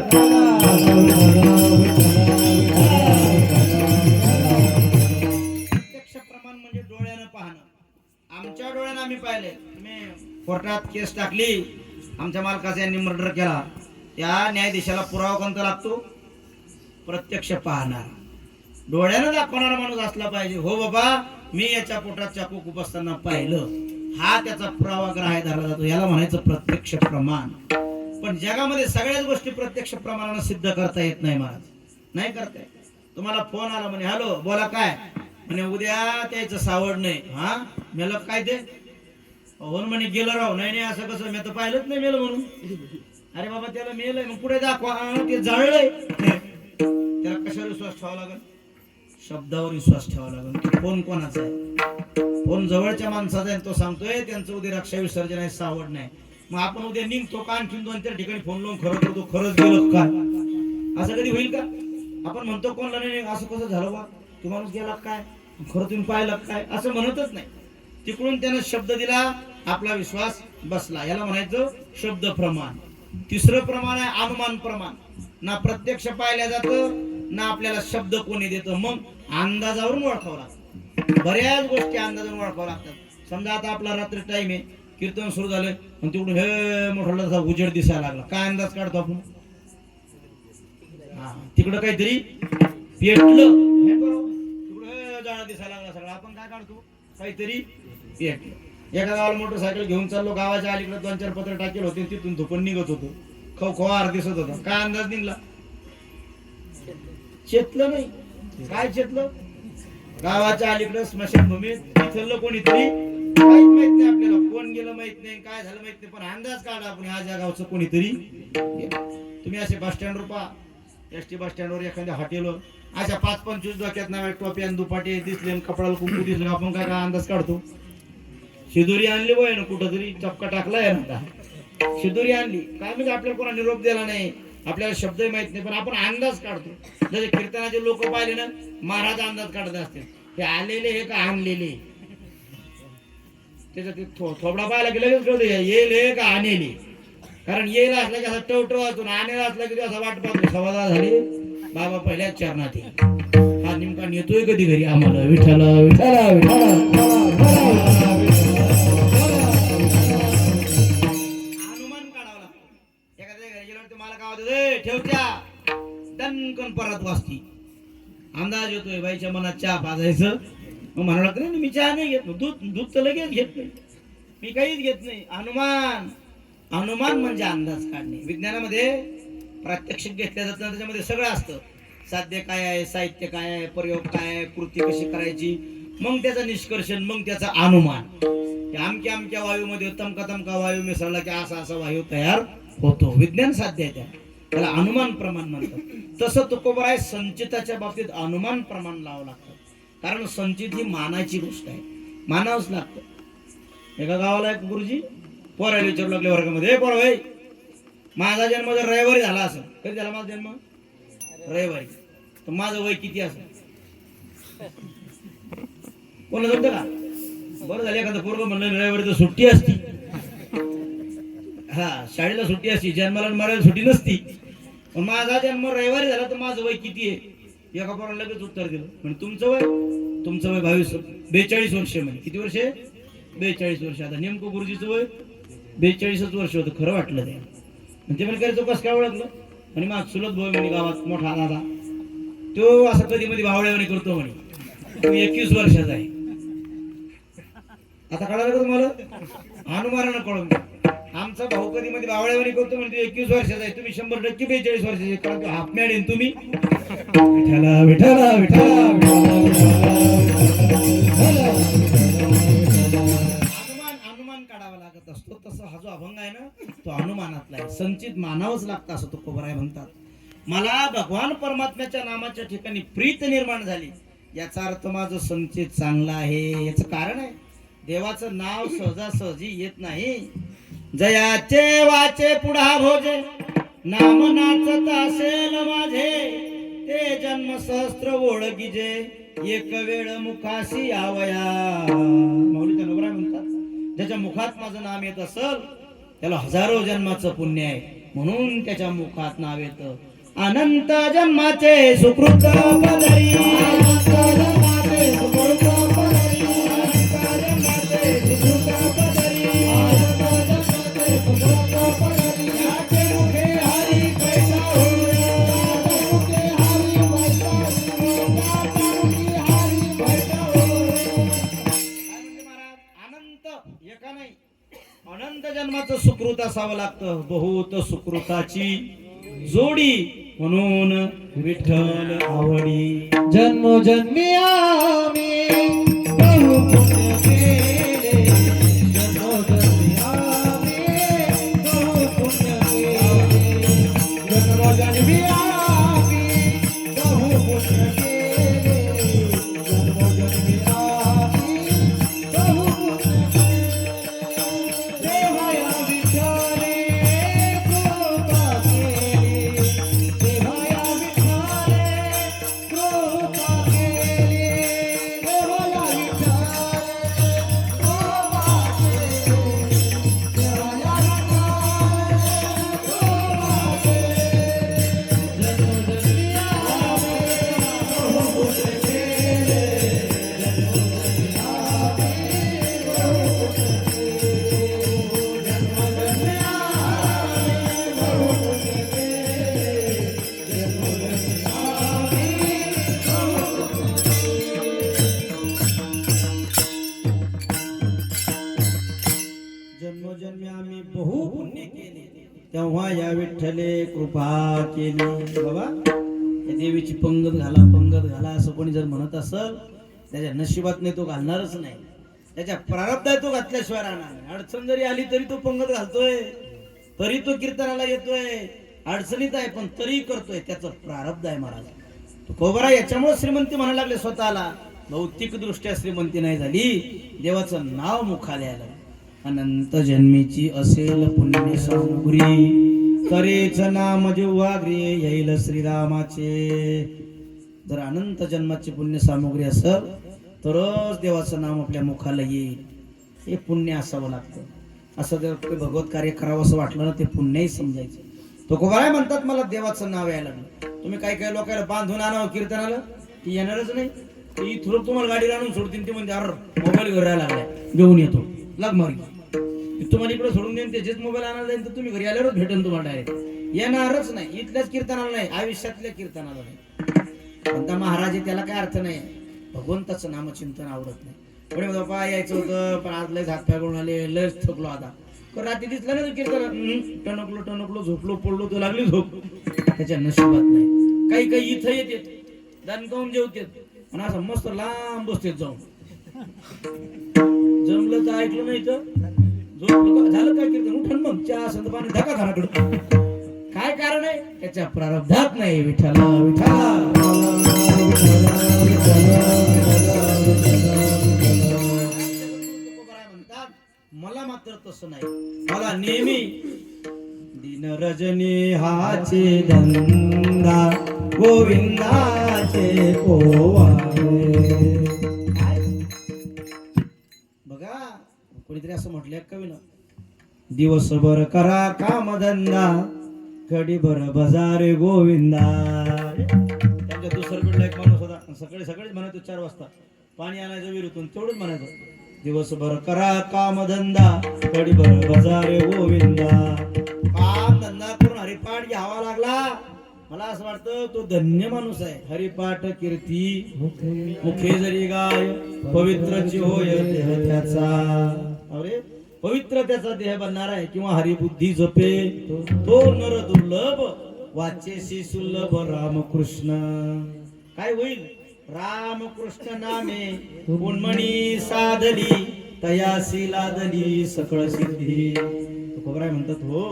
प्रत्यक्ष प्रमाण म्हणजे डोळ्यानं पाहणं. आमच्या डोळ्यानं आम्ही पाहिले. तुम्ही कोर्टात केस टाकली, आमच्या मालकाचा यांनी मर्डर केला, त्या न्यायाधीशाला पुरावा कोणता लागतो, प्रत्यक्ष पाहणार, डोळ्यानं दाखवणारा माणूस असला पाहिजे. हो बाबा मी याच्या पोटात चाकू खुपसताना पाहिलं, हा त्याचा पुरावा ग्राह्य धरला जातो. याला म्हणायचं प्रत्यक्ष प्रमाण. पण जगामध्ये सगळ्याच गोष्टी प्रत्यक्ष प्रमाणाने सिद्ध करता येत नाही महाराज, नाही करता येत. तुम्हाला फोन आला म्हणे हॅलो बोला काय म्हणे, उद्या त्याचं सावड नाही. हा मेलं काय ते, हो म्हणे गेलं राव. नाही नाही असं कसं, मी तर पाहिलंच नाही मेलं म्हणून. अरे बाबा त्याला मेलंय मग पुढे दाखवा, ते जाळलंय. त्याला कशावर विश्वास ठेवावा लागेल, शब्दावर विश्वास ठेवावा लागेल. फोन कोणाचा आहे, फोन जवळच्या माणसाचा आहे, तो सांगतोय त्यांचं उद्या रक्षा विसर्जन आहे, सावड नाही. मग आपण उद्या निघतो का आणखीन 2-4 ठिकाणी फोन लावून खरं करतो, खरंच गेलं काय, असं कधी होईल का? आपण म्हणतो कोणला नाही असं कसं झालं बा, तू माणूस गेला काय, खरं तुम्ही पाहिलं काय, असं म्हणतच नाही. तिकडून त्यानं शब्द दिला, आपला विश्वास बसला, याला म्हणायचं शब्द प्रमाण. तिसरं प्रमाण आहे अनुमान प्रमाण. ना प्रत्यक्ष पाहिल्या जातं, ना आपल्याला शब्द कोणी देतं, मग अंदाजावरून ओळखावं लागतं. बऱ्याच गोष्टी अंदाजावरून ओळखावं लागतात. समजा आता आपला रात्री टाइम आहे, कीर्तन सुरू झालं आणि तिकडून हे मोठा उजेड दिसायला लागला, काय अंदाज काढतो आपण, तिकडं काहीतरी पेटलं, हे बरोबर, तिकडं हे जाळा दिसायला लागला सगळं, आपण काय काढतो, काहीतरी पेटलं. एका गावाला मोटरसायकल घेऊन चाललो, गावाच्या अलीकडे 2-4 पत्र टाकेल होते, तिथून धुपण निघत होतो, खवखवार दिसत होता. काय अंदाज निघला, चेतलं नाही. काय चेतलं, गावाच्या अलीकडे स्मशानभूमीत इथलं कोणीतरी, काहीच माहित नाही आपल्याला, कोण गेलं माहित नाही, काय झालं माहित नाही, पण अंदाज काढा आपण ह्या ज्या गावचं कोणीतरी. तुम्ही असे बस स्टँडवर पहा, एसटी बस स्टँडवर एखाद्या हॉटेलवर अशा 5-25 डोक्यात नावे टोपी आणि दुपाटे दिसले, कपडाला कुंकू दिसले, आपण काय काय अंदाज काढतो, शिदोरी आणली वय ना, कुठं तरी चपका टाकलाय ना, शिदोरी आणली काय म्हणजे आपल्याला कोणा निरोप दिला नाही, आपल्याला शब्दही माहित नाही, पण आपण अंदाज काढतो. जसे कीर्तनाचे लोक पाहिले ना, महाराज अंदाज काढत असते, हे आलेले हे का आणलेले, त्याचा ते थोबडा पाहायला की लगेच कळतं येईल हे का आणेले. कारण येईल असला की असा टवटव असतो, आणेला असला की असा वाट पाहतो, 6:15 झाली, बाबा पहिल्याच चरणात हा नेमका नेतोय कधी घरी आम्हाला. विठ्ठल विठ्ठल ठेवत्या दणकन परत वाजती, अंदाज येतोय बाईच्या मनात चहा पाजायचं. मग म्हणावं लागतं नाही मी चहा नाही घेत, दूध तर लगेच घेत नाही, मी काहीच घेत नाही. अनुमान, अनुमान म्हणजे अंदाज काढणे. विज्ञानामध्ये प्रात्यक्षिक घेतल्या जातं, त्याच्यामध्ये सगळं असतं, साध्य काय आहे, साहित्य काय आहे, प्रयोग काय आहे, कृती कशी करायची, मग त्याचा निष्कर्षण, मग त्याचा अनुमान. अमक्या अमक्या वायूमध्ये तमका वायू मिसळला की असा असा वायू तयार होतो. विज्ञान साध्य आहे, त्याला अनुमान प्रमाण म्हणतात. तसं तुकोबर आहे, संचिताच्या बाबतीत अनुमान प्रमाण लावावं लागतं. कारण संचित ही मानाची गोष्ट आहे, मानावंच लागतं. एका गावाला एक गुरुजी पोरायला विचारू लागले वर्गामध्ये, पोरा भाई माझा जन्म जर रविवारी झाला असेल, कधी झाला माझा जन्म, रविवारी, तर माझं वय किती असेल, कोण जमतं का? बरं झालं एखादं पोरग म्हणलं रविवारी तर सुट्टी असती, हा शाळेला सुट्टी असती, जन्माला मरायला सुट्टी नसती, पण माझा जन्म रविवारी झाला तर माझं वय किती आहे. एका पोराला लगेच उत्तर दिलं, म्हणजे तुमचं वय 42 वर्ष. म्हणजे किती वर्ष, 42 वर्ष. आता नेमकं गुरुजीचं वय 42च वर्ष होतं. खरं वाटलं ते, म्हणजे म्हणे करायचं कसं काय ओळखलं, आणि मग चुलत भाऊ म्हणे गावात मोठा दादा, तो असं कधी मध्ये भावड्यावानी करतो म्हणे, तो 21 वर्षाचा आहे. आता कळालं का तुम्हाला, अनुमानानं कळून. आमचा भाऊ कधी मध्ये बावळ्यावानी करतो म्हणजे 21 वर्षाचा आहे, तुम्ही 100% 42 वर्षाचे, कारण तो हाफ मॅड आहे तुम्ही. विठ्ठला विठ्ठला विठ्ठला अनुमान काढावा लागत असतो. तसं हा जो अभंग आहे ना तो अनुमानातला आहे, संचित मानावंच लागतं असं तो कोबराय म्हणतात. मला भगवान परमात्म्याच्या नामाच्या ठिकाणी प्रीत निर्माण झाली, याचा अर्थ माझं संचित चांगला आहे. याचं कारण आहे देवाचं नाव सहजासहजी येत नाही. जयाचे वाचे पुढा भोजे, नाम नाचत असेल माझे, ते जन्म सहस्त्र ओळखीजे, एक वेळ मुखाशी आवया. माऊली जनोबरा म्हणतात ज्याच्या मुखात माझं नाम येत असेल त्याला हजारो जन्माचं पुण्य आहे, म्हणून त्याच्या मुखात नाव येतं. अनंत जन्माचे सुकृत पदरी, अनंत जन्माचे सुकृत पदरी, अनंत जन्माचे सुकृत पदरी, अनंत जन्माचे सुकृत पदरी, याचे मुखे हरी पैसा होय, याचे मुखे हरी पैसा होय, याचे मुखे हरी पैसा होय. काय म्हणजे महाराज, अनंत एका नाही, अनंत जन्माचं सुकृत असावं लागतं, बहुत सुकृताची जोडी, म्हणून विठ्ठल आवडी. जन्मोजन्मी आम्ही बहु पुण्य केले, जन्मोजन्मी आम्ही बहु पुण्य केले, जन्मोजन्मी आम्ही बहु पुण्य केले, जन्मोजन्मी आम्ही बहु पुण्य केले. देवाया विठ्ठले कृपा केली, देवाया विठ्ठले कृपा केली, देवाया विठ्ठले कृपा केली, देवाया जन्मोजन्मी आम्ही बहु पुण्य केले, तेव्हा या विठ्ठले कृपा केली. बाबा या देवीची पंगत घाला असं कोणी जर म्हणत असेल त्याच्या नशिबात नाही, तो घालणारच नाही. त्याच्या प्रारब्धात तो घातल्याशिवाय राहणार नाही. अडचण जरी आली तरी तो पंगत घालतोय, तरी तो कीर्तनाला येतोय, अडचणीत आहे पण तरी करतोय, त्याचं प्रारब्ध आहे महाराज. तो कोबरा याच्यामुळे श्रीमंती म्हणायला लागले स्वतःला. भौतिक दृष्ट्या श्रीमंती नाही झाली, देवाचं नाव मुखाला आलं. अनंत जन्मीची असेल पुण्य सामुग्री, तरेच नाम जिव्हाग्री येईल श्रीरामाचे. जर अनंत जन्माची पुण्य सामुग्री असेल तरच देवाचं नाम आपल्या मुखाला येईल. हे पुण्य असावं लागतं. असं जर ते भगवत कार्य करावं असं वाटलं ना ते पुण्यही समजायचं. तो कोबराय म्हणतात मला देवाचं नाव यायला लागलं. तुम्ही काही लोकांना बांधून आणावं कीर्तनाला ती येणारच नाही. ती इथून तुम्हाला गाडी आणून सोडतील, ती म्हणजे अर मोबाईल घरी राहायला लागलाय घेऊन येतो लग मार्गी, तुम्हाला इकडे सोडून देईन, त्याचेच मोबाईल आणायला जाईल तर तुम्ही घरी आल्यावरच भेटेल तुम्हाला डायरेक्ट. येणारच नाही, इथल्याच कीर्तनाला नाही, आयुष्यातल्या कीर्तनाला नाही. म्हणता महाराज त्याला काय अर्थ नाही, भगवंताचं नामचिंतन आवडत नाही. पुढे बाबा यायचं होतं पण आज लय हातपाय करून आले, लयच थकलो आता. पण रात्री दिसलं ना कीर्तन, टणकलो झोपलो पडलो तो लागली झोप, त्याच्या नशिबात नाही. काही काही इथं येते दणकावून जेवतात पण असं मस्त लांब बसतेत जाऊन. जमलं तर ऐकलं नाही तर झोपलं झालं काय कीर्तन, उठण मग चहा संत पाणी धका घराकडं. काय कारण आहे, त्याच्या प्रारब्धात नाही. विठ्ठला विठ्ठला म्हणतात. मला मात्र तसं नाही, मला नेहमी दिन रजनी हाचे धंदा गोविंदाचे पोवाडे. बघा कोणीतरी असं म्हटलंय कवीनं, दिवसभर करा कामधंदा घडीभर बजारे गोविंदा. त्यांच्या दुसरीकडला एक माणूस होता, सकाळीच म्हणायचो 4 वाजता पाणी आणायचं विहिरीतून, तेवढंच म्हणायचं दिवसभर करा कामधंदा घडीभर बजारे गोविंदा. काम धंदा करून हरिपाठ घ्यावा लागला. मला असं वाटतं तो धन्य माणूस आहे. हरिपाठ कीर्ती मुखे जरी गाय पवित्रची होय देह त्याचा. अरे पवित्र त्याचा देह बनणार आहे किंवा हरिबुद्धी जपे तो नर दुर्लभ वाचेसी सुलभ रामकृष्ण. काय होईल? रामकृष्ण नामे पुण्मणी साधली तयासी लादली सकळ सिद्धी. खबर म्हणतात हो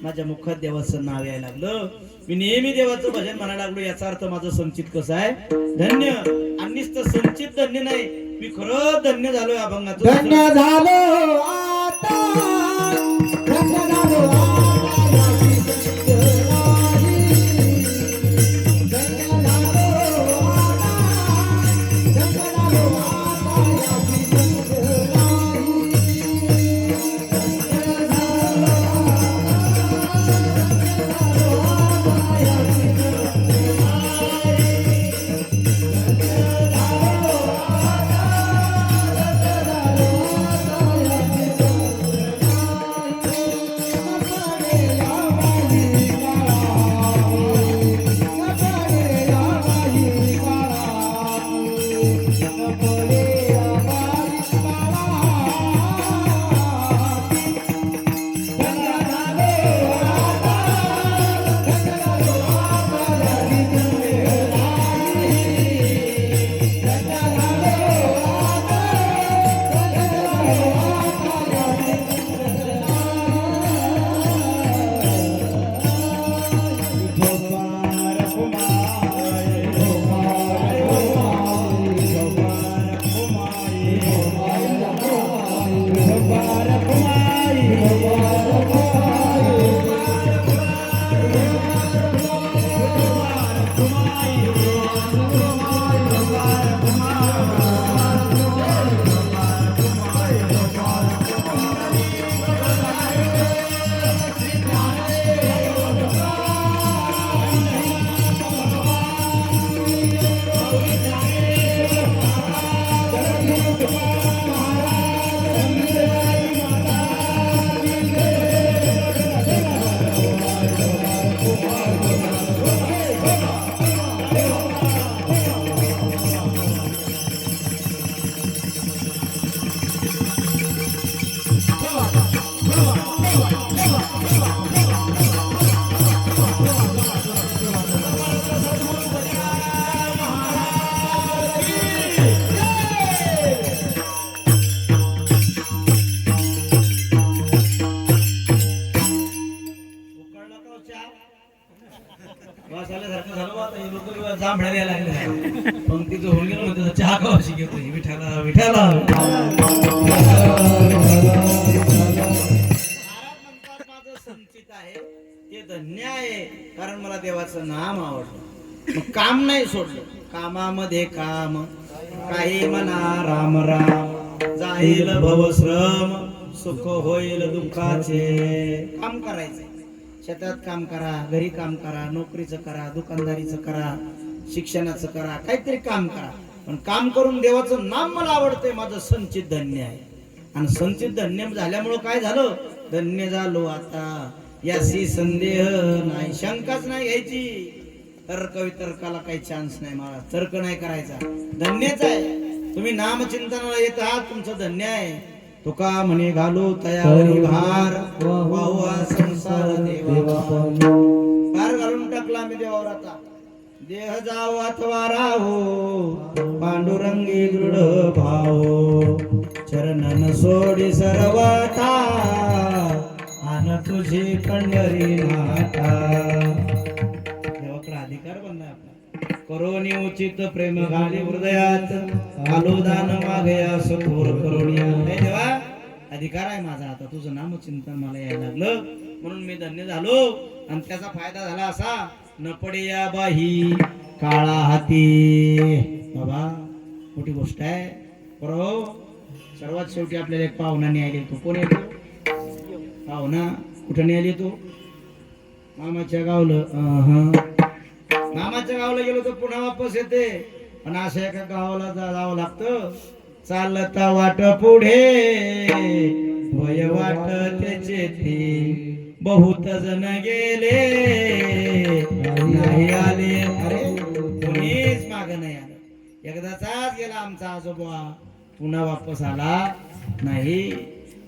माझ्या मुखात देवाचं नाव यायला लागलं, मी नेहमी देवाचं भजन म्हणायला लागलो. याचा अर्थ माझं संचित कसं आहे? धन्य. आणि नुसतं संचित धन्य नाही, मी खरं धन्य झालोय अभंगाचं. धन्य झालो आता, धन्य झालो आता, याची संगत नाही. धन्य झालो आता, धन्य झालो आता, याची संगत नाही. धन्य झालो जांभळ्याला लागले पंक्तीचं होऊन गेलं म्हणतो चहा कवाशी घेतो विठाला विठाला. माझं संचित आहे ते धन्य आहे, कारण मला देवाचं नाम आवडलं. मग काम नाही सोडलं, कामामध्ये काम काही म्हणा राम राम, जाईल भवश्रम सुख होईल दुःखाचे. काम करायचं, शेतात काम करा, घरी काम करा, नोकरीचं करा, दुकानदारीचं करा, शिक्षणाचं करा, काहीतरी काम करा, पण काम करून देवाचं नाम मला आवडतंय. माझं संचित धन्य आहे. आणि संचित धन्य झाल्यामुळं काय झालं? धन्य झालो आता, याशी संदेह नाही, शंकाच नाही घ्यायची. तर्क वितर्काला काही चान्स नाही, मला तर्क नाही करायचा. धन्यच आहे. तुम्ही नामचिंतनाला येत आहात, तुमचं धन्य आहे. तुका म्हणे घालो तयावरी भार, वाहुआ संसार देवा. भार घालून टाकला मी देवावर आता. देह जाओ अथवा राहो, पांडुरंगी दृढ भाव. चरणन सोडी सर्वता, आन तुझी पंढरी नाथा. देवाकडे अधिकार बनला आपला. करोनी उचित प्रेम घाली हृदयात, आलो दान मागयास थोर करुणिया. हे देवा अधिकार आहे माझा आता, तुझं नामचिंतन मला यायला लागलं म्हणून मी धन्य झालो. आणि त्याचा फायदा झाला असा, न पडे या बाही काळा हाती. बाबा मोठी गोष्ट आहे. बरोबर. सर्वात शेवटी आपल्याला एक पाहुणा न्यायला येतो. कोण येतो? पाहुणा. कुठं न्यायला येतो? मामाच्या गावलं. मामाच्या गावाला गेलो तर पुन्हा वापस येते. पण अशा एका गावाला जावं लागतं. चालता वाट पुढे भय वाट त्याचे ते, बहुत जण गेले नाही आले. अरे कोणीच माग नाही आलं. एकदाचाच गेला आमचा आजोबा, पुन्हा वापस आला नाही.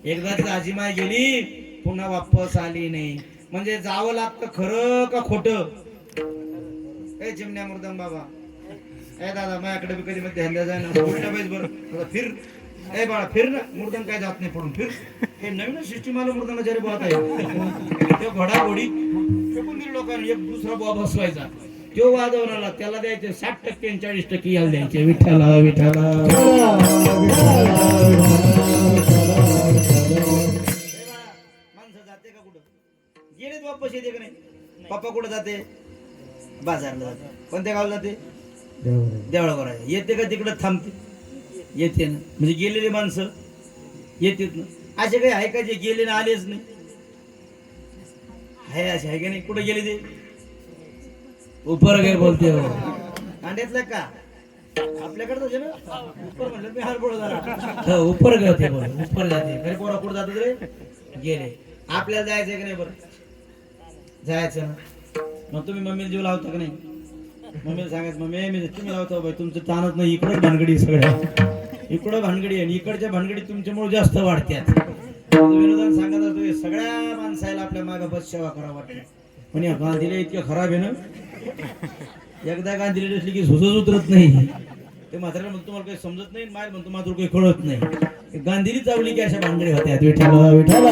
एकदाच आजीमाय गेली पुन्हा वापस आली नाही. म्हणजे जावं लागतं खरं का खोटं? ए चिमण्या मृदंग बाबा, ए दादा माझ्याकडे बी कधी मध्ये ध्यान जाय ना, उलटा पाहिजे बरं थोडं फिर. ए बाळा फिर ना, मृदंग काय जात नाही पडून फिर. हे नवीन सिस्टीम आलं मृदंगाचारी बाबा आहे. ते घोडा घोडी फेकून दिली लोकांनी, एक दुसरा बाबा बसवायचा, तो वाजवणारा त्याला द्यायचे 60% आणि 40% याला द्यायचे. विठ्ठला विठ्ठला माणसं जाते का कुठं? गेलेत वापस येते का नाही? पप्पा कुठं जाते? बाजारला जाते. कोणत्या गावाला जाते? देवळावर. येते का तिकडं थांबते? येते ना. म्हणजे गेलेली माणसं येतेत ना. असे काही आहे का जे गेले ना आलेच नाही? आहे असे आहे का नाही? कुठं गेले ते? उपर काय बोलते हो अंड्यातलं का? आपल्याकडे ना उपर म्हणलं मी हार बोल जरा उपर गळते बोल उपर जाते. खरे पोरा कुठं जातात रे? गेले. आपल्याला जायचं का नाही? बरं जायचं ना. मग तुम्ही मम्मीला जीव लावता का नाही? मम्मीला सांगायचं मम्मी मी तुम्ही लावतो बाई, तुमचं ताणत नाही. इकडं भानगडी सगळ्या इकडं भानगडी आणि इकडच्या भानगडी तुमच्यामुळे जास्त वाढत्यात. विनोदान सांगत असतो सगळ्या माणसाला आपल्या मागं बस सेवा करावं वाटते. पण या गांधीला इतकं खराब आहे ना, एकदा गांधीला दिसली की झुजच उतरत नाही. ते म्हाताऱ्याला म्हणतो तुम्हाला काही समजत नाही, माय म्हणतो मात्र काही कळत नाही. गांधीली चावली की अशा भानगडी होत्या. विठ्ठला विठ्ठला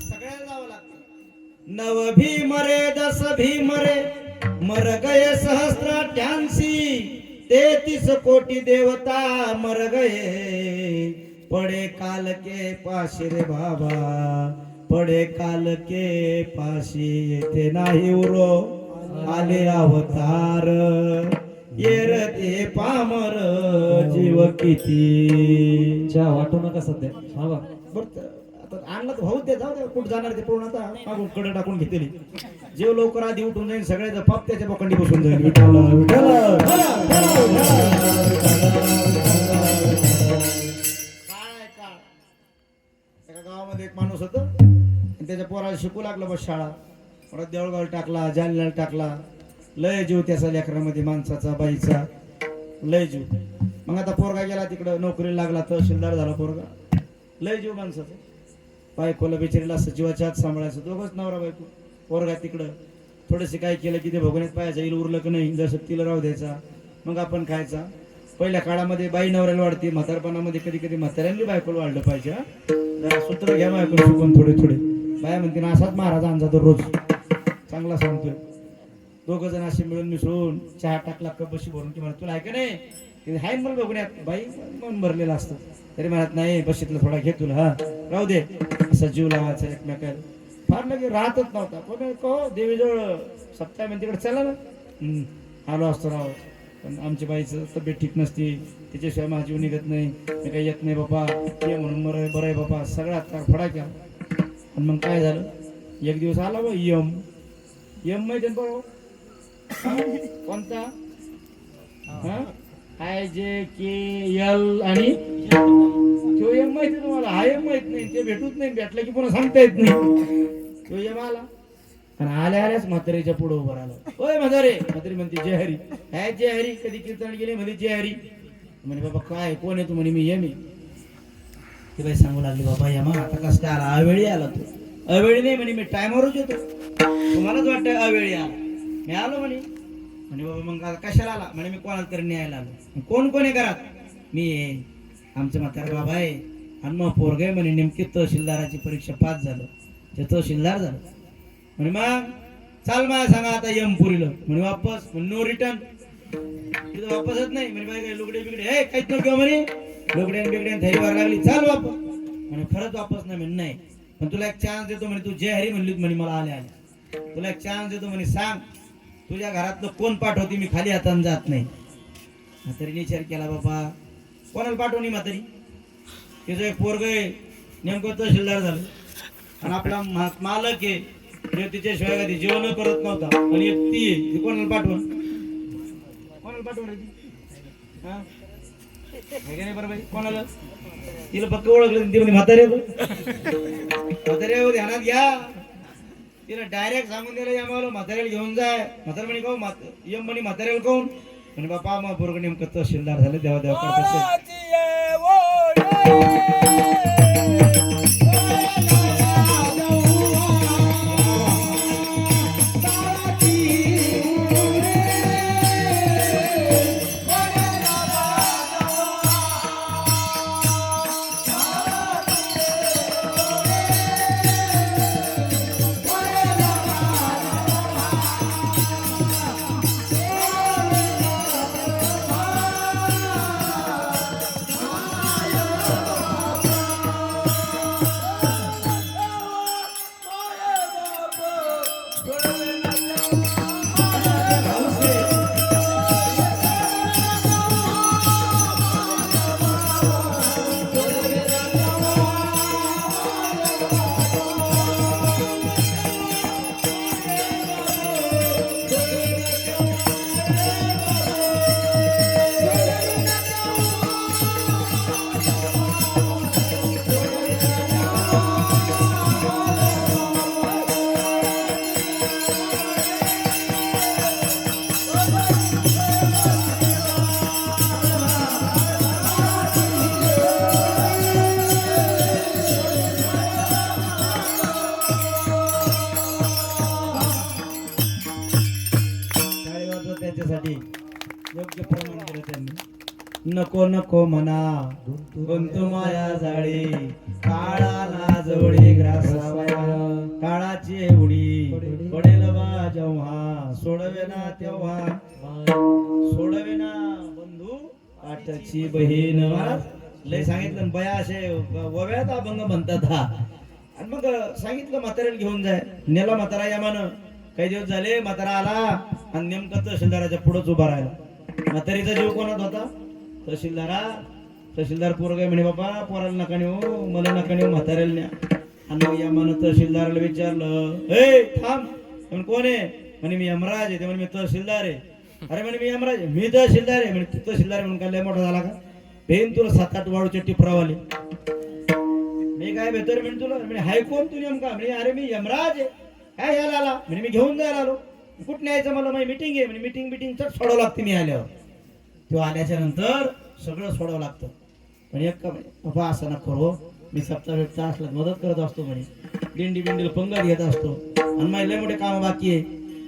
सगळ्याला जावं लागतं. नव भीम रे 10 भीम रे मर गये सहस्राठ्यांशी 33 कोटी देवता मर गये पडे काल के पाशी रे बाबा पडे काल के पाशी येथे नाही उरो आले अवतार येर ते पामर जीव किती चहा वाटू नका सध्या. हा बा बरं आता आणलं तर भाऊ दे जाऊ दे. कुठं जाणार ते पूर्ण आता मागून कडे टाकून घेतली. जेव लवकर आधी उठून जाईल सगळ्याचं पाप त्याच्या बोकांडी बसून जाईल. विठ्ठल विठ्ठल एका गावामध्ये एक माणूस होता आणि त्याच्या पोराला शिकू लागला बस शाळा. परत देवळगावला टाकला, जालन्याला टाकला. लय जीव त्याचा लेकरामध्ये माणसाचा बाईचा लय जीव. मग आता पोरगा गेला तिकडं नोकरीला लागला, तहसीलदार झाला पोरगा. लय जीव माणसाचा. बायकोला बिचारीला असं जीवाच्या हात सांभाळायचं. दोघंच नवरा बायको. पोरगा तिकडं थोडेसे काय केलं की ते भोगण्यात पाहायचं. येईल उरलं की नाही जसं तिला राहू द्यायचा. मग आपण खायचा. पहिल्या काळामध्ये बाई नवऱ्याला वाढते, म्हातारपणामध्ये कधी कधी म्हाताऱ्यांनी बायकोला वाढलं पाहिजे. जरा सूत्र घ्या बायको शिकून थोडे थोडे. बाया म्हणते ना असाच महाराज आणजा रोज चांगला सांगतोय. दोघं जण असे मिळून मिसळून चहा टाकला कप बशी भरून की म्हणत तुला आहे का नाही हाय मला बघण्यात. बाई मन भरलेलं असतं तरी म्हणत नाही बशीतलं थोडा घे तुला हा राहू दे. असा जीव लावायचा एकमेकाला. फार लगे राहतच नव्हता. पण कहो देवीजवळ सप्ताह म्हणजे तिकडे चला ना आलो असतो राव. पण आमच्या बाईचं तब्येत ठीक नसती, तिच्याशिवाय माझा जीव निघत नाही. मी काही येत नाही बाबा ये म्हणून बरं आहे बाबा. सगळा फडा केला. आणि मग काय झालं एक दिवस आला बा यम यम माहिती बरोबर कोणता IJKL आणि तो यम माहिती तुम्हाला. हा यम माहित नाही. ते भेटूच नाही. भेटलं की पुन्हा सांगता येत नाही. तो यम आला आणि आल्या आल्याच म्हातारीच्या पुढे उभं राहिला. ओय म्हातारे. म्हातारी म्हणते जय हरी. काय जय हरी? कधी कीर्तन गेले म्हणजे जय हरी. म्हणे बाबा काय कोण आहे तू? म्हणे मी यमी. ती बाई सांगू लागली बाबा यमा आता कसं काय आला? अवेळी आला तू. अवेळी नाही म्हणे मी टायमावरच येतो. तुम्हालाच वाटतं अवेळी आला. मी आलो म्हणे. म्हणे बाबा मग कशाला आला? म्हणे मी कोणाला तरी न्यायला आलो. कोण कोण आहे घरात? मी आमचं म्हातारा बाबा आहे आणि मग पोरग आहे म्हणे. नेमकी तहसीलदाराची परीक्षा पास झालं. ते तहसीलदार झालं. म्हणे मग चाल मला सांगा आता यम पुरीलं. म्हणे वापस. म्हणे नो रिटर्न. तिथं वापसच नाही. म्हणे बाई काय लुगडे बिगडे हे काहीच नको म्हणे. लुगड्यान बिगड्यान थैली वार लागली चाल वापस. म्हणे खरंच वापस नाही. म्हणे नाही पण तुला एक चान्स देतो म्हणे. तू जय हरी म्हणली म्हणे मला आले आले. तुला एक चान्स देतो म्हणे. सांग तुझ्या घरातलं कोण पाठवते? मी खाली हाताने जात नाही. म्हातारीने विचार केला बाबा कोणाला पाठवणी म्हातारी? तिचं एक पोरग आहे नेमकं तहसीलदार झालं आणि आपला मालक आहे तिच्याशिवाय कधी जेवण करत नव्हता आणि एक ती आहे. ती कोणाला पाठवण? कोणाला पाठवण हा नाही बरं बाई कोणाला? तिला पक्क ओळखलं. ती म्हणजे म्हातारे म्हातारे ध्यानात घ्या. तिला डायरेक्ट सांगून दिलं आम्हाला म्हाताऱ्याला घेऊन जाय. म्हातार म्हणे कहू यम म्हणे म्हाताऱ्याला कहून म्हणजे बापा मग पोरग नेमकं तहसीलदार झाले देवा देवा करत असेल. त्याच्यासाठी योग्य प्रमाण दिलं त्यांनी. नको नको म्हणा गुंतू माया जाळी, काळाला जवळी ग्रासावया, काळाची एवढी पडेल बा जेव्हा, सोडवेना तेव्हा सोडवेना बंधू पाठची बहीण. लय सांगितलं बया असे वव्यात अभंग म्हणतात हा. आणि मग सांगितलं म्हाताऱ्याला घेऊन जाय. नेला म्हातारा यामानं. काही दिवस झाले म्हातारा आला आणि नेमकं तहसीलदाराच्या पुढंच उभा राहिला. म्हातारीचा जीव कोणात होता? तहसीलदार पोरगा म्हणे बाबा पोराला नका नेऊ, मला नका नेऊ, म्हाताऱ्याला न्या. आणि मग यामानं तहसीलदाराला विचारलं, ए थांब. म्हणे कोण आहे? म्हणे मी यमराज आहे. ते म्हणे मी तहसीलदार आहे. अरे म्हणे मी यमराज आहे. मी तहसीलदार आहे. म्हणे तू तहसीलदार म्हणून काय लय मोठा झाला का? पेन तुला 7-8 वाळूच्या टिपरावाले. मी काय बेतर म्हणे तुला? म्हणे हाय कोण तू नेमका? म्हणे अरे मी यमराज आहे. काय यायला आला? म्हणजे मी घेऊन जायला आलो. कुठं न्यायचं मला? माझी मीटिंग आहे. म्हणजे मीटिंग चट सोडावं लागते मी आल्यावर. तो आल्याच्या नंतर सगळं सोडावं लागतं. पण एक का म्हणे बाबा असं ना करू, मी सप्ताह वेळचा असला मदत करत असतो. म्हणे दिंडीला पंगत घेत असतो आणि माझे लय मोठे काम बाकी आहे.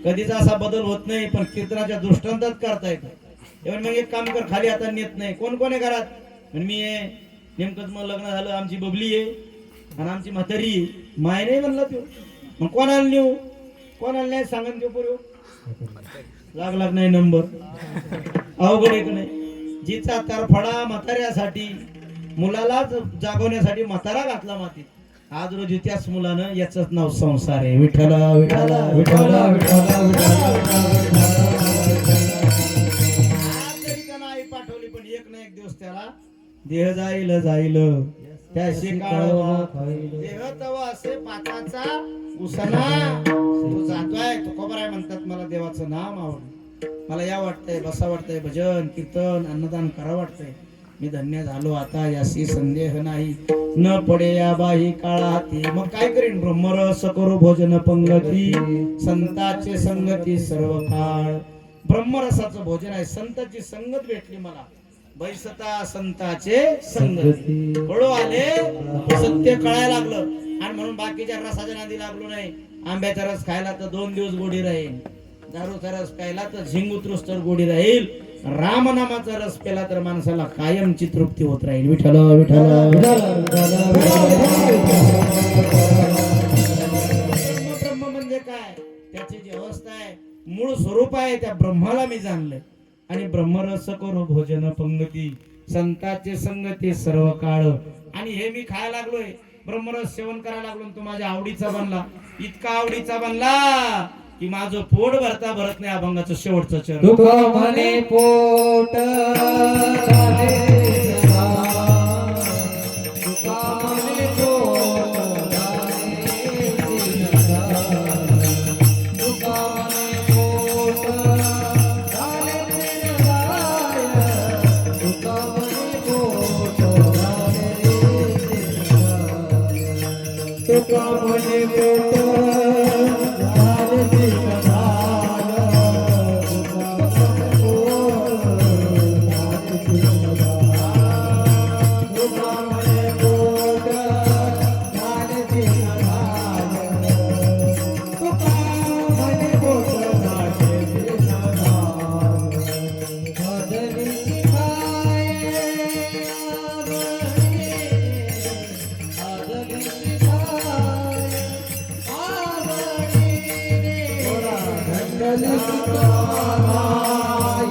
कधीच असा बदल होत नाही, पण कीर्तनाच्या दृष्टांतात करता येतं. तेव्हा मग एक काम कर, खाली आता नेत नाही. कोण कोण आहे घरात? म्हणजे मी आहे. नेमकंच मग लग्न झालं, आमची बबली आहे आणि आमची म्हातारी माय नाही म्हणला तो. मग कोणाला नेऊ? कोणाला नाही सांगन देऊ पुरे लागला नाही नंबर. अवघड एक नाही. जिचा तरफडा म्हाताऱ्यासाठी, मुलालाच जागवण्यासाठी म्हातारा घातला मातीत. आज रोजी त्याच मुलानं याच नाव संसार आहे. विठ्ठला विठ्ठला विठ्ठला विठ्ठला आई पाठवली, पण एक ना एक दिवस त्याला देह जाईल जाईल. त्याशी काळ देह तवा असे पाताचा उसना. तू जातोय तुकोबाराय म्हणतात. मला देवाचं नाम आवडलं. मला या वाटतंय, बसा वाटतंय, भजन कीर्तन अन्नदान करा वाटतंय. मी धन्य झालो आता, याशी संदेह नाही. न पडे या बाही काळाती. मग काय करीन? ब्रह्मरस करू भोजन पंगती, संताचे संगती सर्व काळ. ब्रह्मरसाचं भोजन आहे. संताची संगत भेटली मला. बैसता संताचे संगती. कळू आले, सत्य कळायला लागलं. आणि म्हणून बाकीच्या रसाच्या नादी लागलो नाही. आंब्याचा रस खायला तर 2 दिवस गोडी राहील. दारूचा रस प्यायला तर झिंग उतरूस तर गोडी राहील. रामनामाचा रस प्याला तर माणसाला कायमची तृप्ती होत राहील. विठ्ठल विठ्ठल. ब्रह्म म्हणजे काय? त्याची जी अवस्था आहे, मूळ स्वरूप आहे, त्या ब्रह्माला मी जाणलंय. आणि ब्रह्मरस करू भोजन पंगती, संताचे संगती सर्व काळ. आणि हे मी खायला लागलोय, ब्रह्मरस सेवन करायला लागलो. तो माझ्या आवडीचा बनला. इतका आवडीचा बनला की माझं पोट भरता भरत नाही. अभंगाचं शेवटचं चरण. तुका म्हणे पोट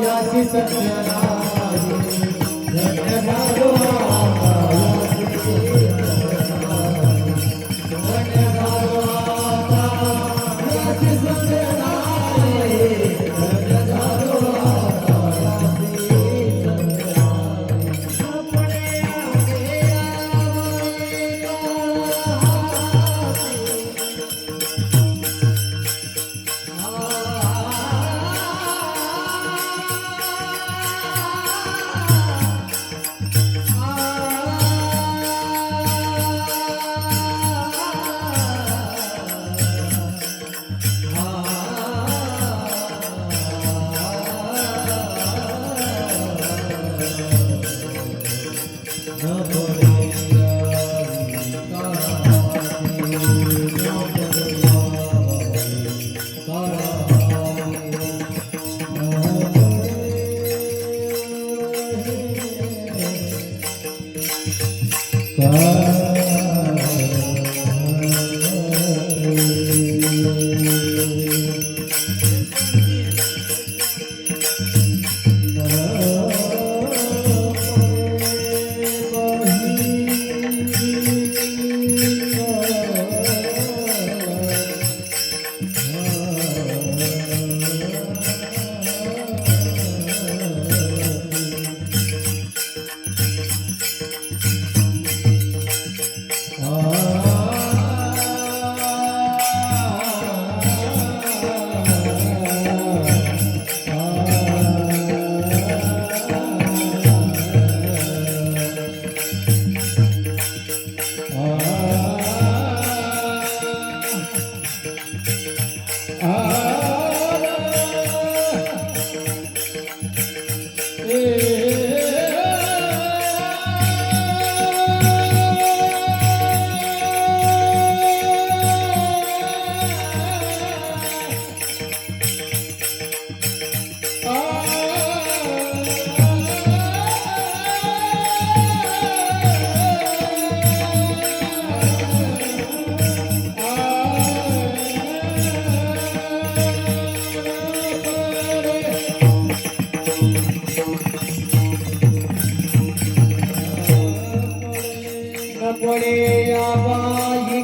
याची सत्य नाही धन्य झालो आता याची सत्य नाही धन्य झालो पडे या बाई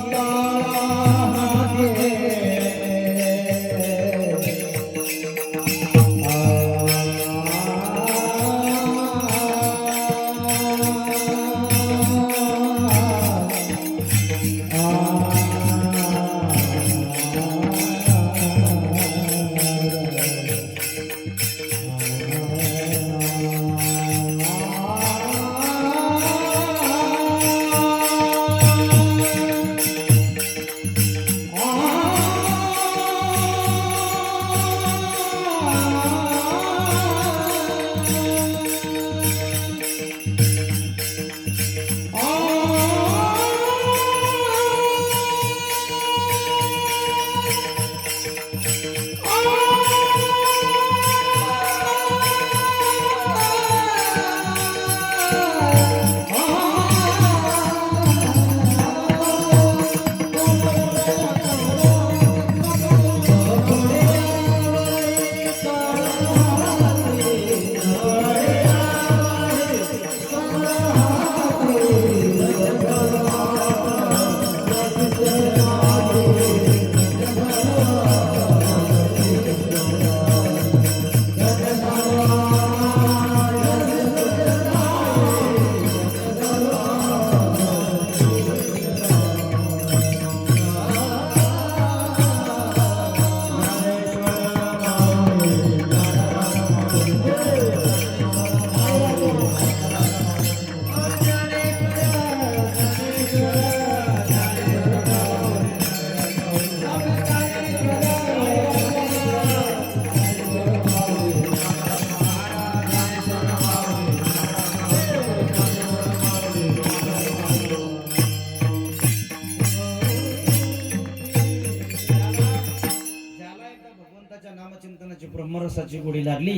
ब्रह्मरसाची गोडी लागली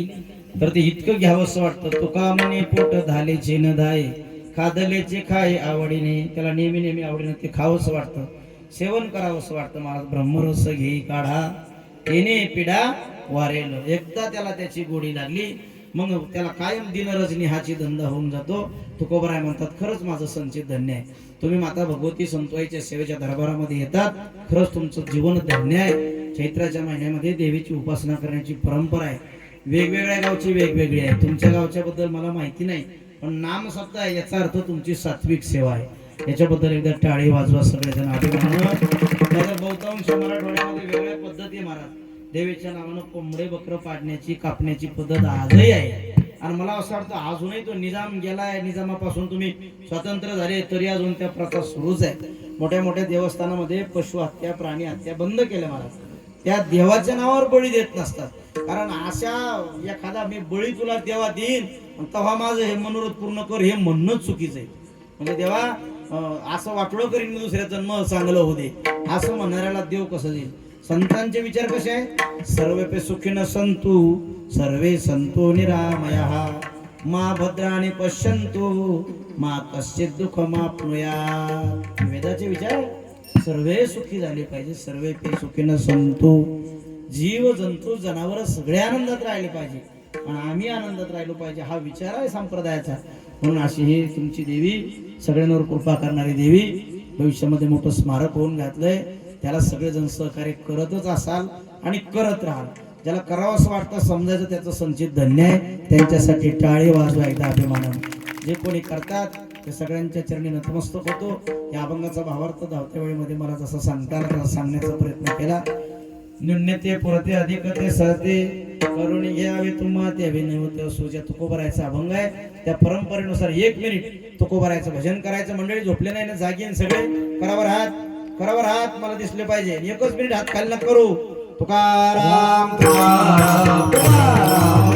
तर ते इतकं घ्यावंसं वाटतं. तुका म्हणे पोट धालेचे न धाय खादलेचे खाय आवडीने. त्याला नेहमी नेहमी आवडीने ते खावंसं वाटतं, सेवन करावंसं वाटतं. महाराज ब्रह्मरस घे काढा येणे पिढा वारेल. एकदा त्याला त्याची गोडी लागली मग त्याला कायम दिन रजनी हाची धंदा होऊन जातो. तुकोबराय म्हणतात खरंच माझं संचित धन्य आहे. तुम्ही माता भगवती संतोईच्या सेवेच्या दरबारामध्ये येतात, खरंच तुमचं जीवन धन्य आहे. चैत्राच्या महिन्यामध्ये देवीची उपासना करण्याची परंपरा आहे. वेगवेगळ्या गावची वेगवेगळी आहे. तुमच्या गावच्या बद्दल मला माहिती नाही, पण नाम सत्ता आहे याचा अर्थ तुमची सात्विक सेवा आहे. याच्याबद्दल एकदा टाळी वाजवा सगळेजण अभिमान. बहुतांश मराठवाड्यामध्ये वेगळ्या पद्धती महाराज देवीच्या नावानं कोंबडे बकर पाडण्याची कापण्याची पद्धत आजही आहे. आणि मला असं वाटतं अजूनही तो निजाम गेलाय, निजामापासून तुम्ही स्वतंत्र झाले तरी अजून त्या प्रथा सुरूच आहे. मोठ्या मोठ्या देवस्थानामध्ये पशु हत्या प्राणी हत्या बंद केल्या महाराज. त्या देवाच्या नावावर बळी देत नसतात, कारण अशा एखादा मी बळी तुला देवा देईन तेव्हा माझं हे मनोरथ पूर्ण कर हे म्हणणंच चुकीचं आहे. म्हणजे देवा असं वाटलं करीन मी दुसऱ्या जन्म चांगलं होऊ दे असं म्हणणाऱ्याला देव कसं देईल. संतांचे विचार कसे आहे, सर्वे सुखिन संतु सर्वे संतो निरामया मा भद्राणी पश्यंतु मा कश्चित दुःख माप्नुयात. वेदाचे विचार सर्वे सुखी झाले पाहिजे, सर्वे सुखिन संतो. जीव जंतू जनावर सगळे आनंदात राहिले पाहिजे आणि आम्ही आनंदात राहिलो पाहिजे हा विचार आहे संप्रदायाचा. म्हणून अशी ही तुमची देवी सगळ्यांवर कृपा करणारी देवी भविष्यामध्ये मोठं स्मारक होऊन घातलंय. त्याला सगळेजण सहकार्य करतच असाल आणि करत राहाल. ज्याला करावं असं वाटतं समजायचं त्याचं संचित धन्य आहे. त्यांच्यासाठी टाळी वाजवा एकदा अभिमानाने. जे कोणी करतात ते सगळ्यांच्या चरणी नतमस्तक होतो. या अभंगाचा भावार्थ धावत्या वेळेमध्ये मला जसं सांगता आला तसा सांगण्याचा प्रयत्न केला. न्यून्यते पुरते अधिकते सहते करुणी घ्यावे तुम्हा ते अभिनवते असो. ज्या तुकोबरायचा अभंग आहे त्या परंपरेनुसार 1 मिनिट तुकोबरायचं भजन करायचं. मंडळी झोपले नाही ना, जागीन सगळे. करावर हात मला दिसले पाहिजे. 1च मिनिट हात खाली न करू. तुकाराम तुकाराम तुकाराम.